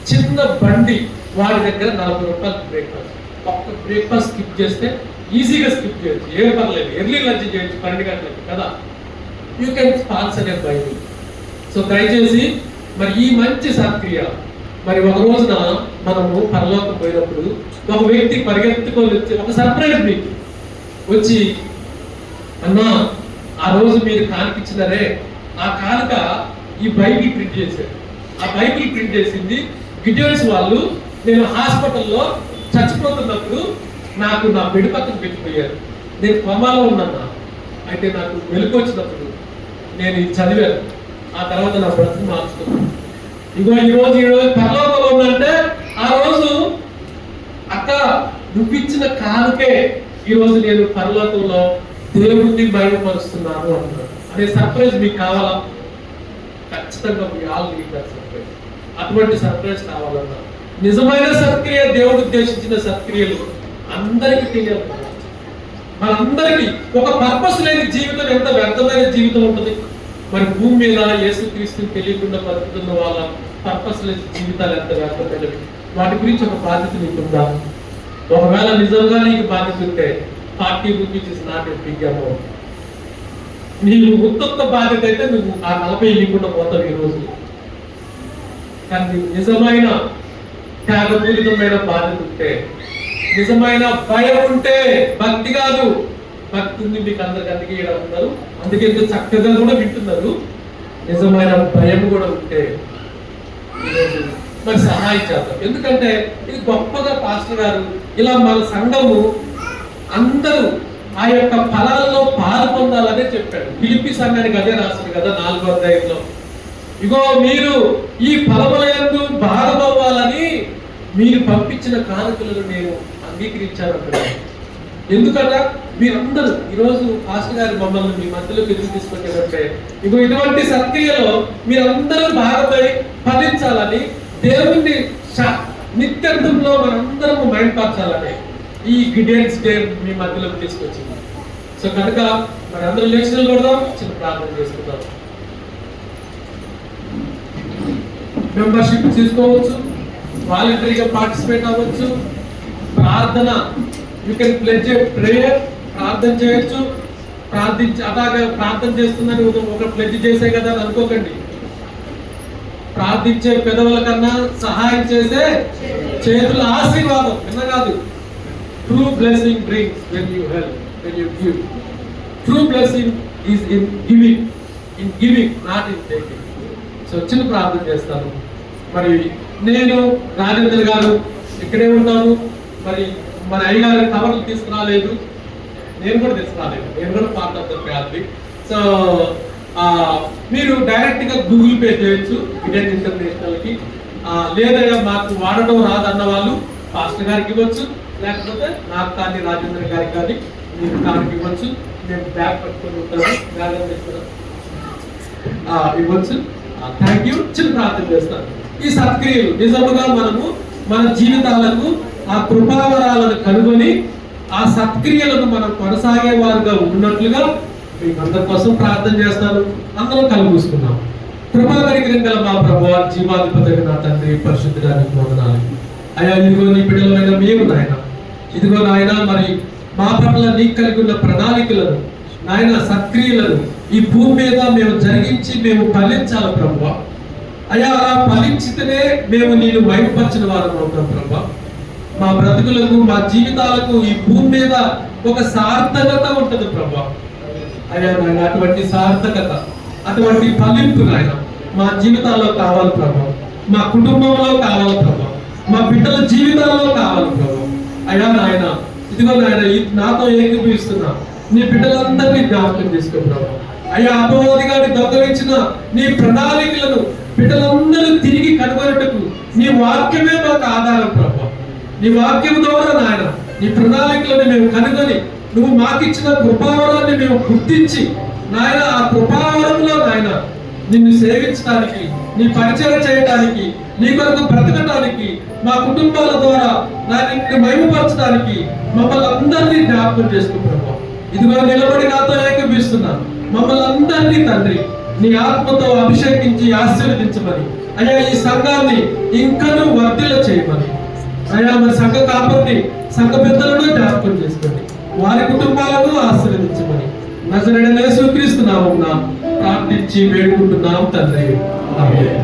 S1: చిన్న బండి వాడి దగ్గర 40 రూపాయలు బ్రేక్ఫాస్ట్. ఒక్క బ్రేక్ఫాస్ట్ స్కిప్ చేస్తే ఈజీగా స్కిప్ చేయొచ్చు, ఏం పర్లేదు. ఎర్లీ లంచ్ చేయొచ్చు 12 గంటలకి కదా. You can sponsor A Bible. So దయచేసి మరి ఈ మంచి సత్క్రియ, మరి ఒక రోజున మనము పరలోకం పోయినప్పుడు ఒక వ్యక్తి పరిగెత్తుకొని వచ్చి ఒక సర్ప్రైజ్ మీకు వచ్చి, అన్నా ఆ రోజు మీరు కానిపించినారే, ఆ కానుక ఈ బైబిల్ ప్రింట్ చేశారు. ఆ బైబిల్ ప్రింట్ చేసింది గిడియన్స్ వాళ్ళు. నేను హాస్పిటల్లో చచ్చిపోతున్నప్పుడు నాకు నా బెడ్ పక్కన పెట్టిపోయారు. నేను కోమాలో ఉన్నాను. అయితే నాకు వెలుగు వచ్చినప్పుడు నేను ఇది చదివాను. ఆ తర్వాత నా బ్రతుకు మార్చుకున్నాను. ఈరోజు పరలోకంలో ఉందంటే ఆ రోజు అక్క నువ్విచ్చిన కానుకే ఈరోజు నేను పరలోకంలో దేవుణ్ణి బయటపరుస్తున్నాను అంటున్నాను. అనే సర్ప్రైజ్ మీకు కావాలా? ఖచ్చితంగా me all need that surprise. అటువంటి సర్ప్రైజ్ కావాలన్నా నిజమైన సత్క్రియ, దేవుడు ఉద్దేశించిన సత్క్రియలు అందరికీ తెలియాలి. మనందరికీ ఒక పర్పస్ లేని జీవితం ఎంత వ్యర్థమైన జీవితం ఉంటుంది. మరి భూమి మీద యేసుక్రీస్తుని తెలియకుండా బతుకుతున్న వాళ్ళ పర్పస్ లేని జీవితాలు ఎంత వ్యర్థమైనవి. వాటి గురించి ఒక బాధ్యత నీకుందా? ఒకవేళ నిజంగా నీకు బాధ్యత ఉంటే 40 rupees is not a big amount. నీకు ఉత్తొక్క బాధ్యత అయితే నువ్వు ఆ 40 ఇవ్వకుండా పోతావు ఈ రోజు. కానీ నిజమైన త్యాగపూరితమైన బాధ్యత ఉంటే, నిజమైన భయం ఉంటే, భక్తి కాదు, భక్తి ఉంది మీకు అందరికి, అందుకే ఇక్కడ ఉన్నారు, అందుకే చక్కగా కూడా వింటున్నారు. నిజమైన భయం కూడా ఉంటే ఈరోజు మరి సహాయం చేద్దాం. ఎందుకంటే ఇది గొప్పగా పాస్టర్ గారు ఇలా మన సంఘము అందరూ ఆ యొక్క ఫలాల్లో పాలు పొందాలనే చెప్పాడు. ఫిలిప్పీ సంఘానికి అదే రాశారు కదా 4వ అధ్యాయంలో. ఇగో మీరు ఈ ఫలములందు భాగమవ్వాలని మీరు పంపించిన కానుకలను నేను అంగీకరించాను. ఎందుకంటే మీరందరూ ఈరోజు పాస్టర్ గారు మమ్మల్ని మీ మధ్యలోకి ఎందుకు తీసుకొచ్చారంటే, ఇగో ఇటువంటి సత్క్రియలో మీరందరూ భాగమై ఫలించాలని, దేవుణ్ణి నిత్యంలో మనందరము మైండ్పరచాలని ఈ గిడియన్స్ డే మీ మధ్యలోకి తీసుకొచ్చింది. సో కనుక మరి అందరూ లేఖనాలు కొడదాం, చిన్న ప్రార్థన చేసుకుందాం. మెంబర్షిప్ తీసుకోవచ్చు, వాలంటరీగా పార్టిసిపేట్ అవ్వచ్చు. ప్రార్థన, you can pledge a prayer, ప్రార్థన చేయొచ్చు. అలాగే ప్రార్థన చేస్తుందని ఒక ప్లెడ్జ్ చేసే కదా అని అనుకోకండి. ప్రార్థించే పెదవుల కన్నా సహాయం చేసే చేతుల ఆశీర్వాదం విన్న కాదు. True blessing brings when you help, when you give. True blessing is in giving, not in taking. So చిన్న ప్రార్థన చేస్తాను. మరి నేను రాజేంద్ర గారు ఇక్కడే ఉన్నాను. మరి మన అయ్యగారు కవర్లు తీసుకురాలేదు, నేను కూడా తీసుకురాలేదు, నేను కూడా part of the family. So మీరు డైరెక్ట్గా గూగుల్ పే చేయొచ్చు విజయ్ ఇంటర్నేషనల్కి. లేదయ్యా మాకు వాడడం రాదన్న వాళ్ళు పాస్టర్ గారికి ఇవ్వచ్చు, లేకపోతే నాకు కానీ రాజేంద్ర గారికి కానీ మీరు గారికి ఇవ్వచ్చు. నేను బ్యాగ్ పట్టుకొని ఉంటాను, ఇవ్వచ్చు. Thank you. చిన్న ప్రార్థన చేస్తాను. ఈ సత్క్రియలు నిజముగా మనము మన జీవితాలకు ఆ కృపావరాలను కనుగొని ఆ సత్క్రియలను మనం కొనసాగే వారుగా ఉన్నట్లుగా మీకు అందరి కోసం ప్రార్థన చేస్తాను. అందరం కలుగుస్తున్నాం. కృపా కనికరం గల మా ప్రభువా, జీవాధిపతి నా తండ్రి, పరిశుద్ధుడానికి వందనాలు. అయ్యా, ఇదిగో నీ బిడ్డలమైన మేము నాయన, ఇదిగో నాయన మరి మా పట్ల నీకు కలిగి ఉన్న ప్రణాళికలను నాయన సత్క్రియలను ఈ భూమి మీద మేము జరిగించి మేము ఫలించాలి ప్రభువా. అయ్యా, అలా ఫలించితేనే మేము నేను మహిమపరిచిన వారం అవుతాం ప్రభా. మా బ్రతుకులకు మా జీవితాలకు ఈ భూమి మీద ఒక సార్థకత ఉంటుంది ప్రభా. అయ్యా నాయన, అటువంటి సార్థకత, అటువంటి ఫలింపు నాయన మా జీవితాల్లో కావాలి ప్రభా, మా కుటుంబంలో కావాలి ప్రభా, మా బిడ్డల జీవితాల్లో కావాలి ప్రభా. అయ్యా నాయన, ఇదిగో నాయన నాతో ఏకీభవిస్తున్నా నీ బిడ్డలందరినీ జ్ఞాపకం చేసుకో ప్రభా. అయ్యా, అపవాది గారిని దొంగలించిన నీ ప్రణాళికలను బిడ్డలందరూ తిరిగి కనుగొనటకు నీ వాక్యమే మాకు ఆధారం ప్రభా. నీ వాక్యం ద్వారా నాయన నీ ప్రణాళికలను మేము కనుగొని నువ్వు మాకిచ్చిన కృపావరాన్ని మేము గుర్తించి నాయన ఆ కృపావరంలో నాయన నిన్ను సేవించడానికి, నీ పరిచయం చేయడానికి, నీ కొరకు బ్రతకడానికి, మా కుటుంబాల ద్వారా నిన్ను మహిమపరచడానికి మమ్మల్ని అందరినీ జ్ఞాపకం చేసుకో ప్రభా. ఇదిగో నిలబడి నాతో ఏకీభవిస్తున్నాను. మమ్మల్ని అందరినీ తండ్రి నీ ఆత్మతో అభిషేకించి ఆశీర్వదించమని, అయ్యా ఈ సంఘాన్ని ఇంకనూ వర్ధిల్ల చేయమని, అయ్యా మరి సంఘ కాపరిని, సంఘ పెద్దలను జ్ఞాపకం చేసుకోండి, వారి కుటుంబాలను ఆశీర్వదించమని నజరేయుడైన యేసుక్రీస్తు నామమున ప్రార్థించి వేడుకుంటున్నాం తండ్రి. ఆమేన్.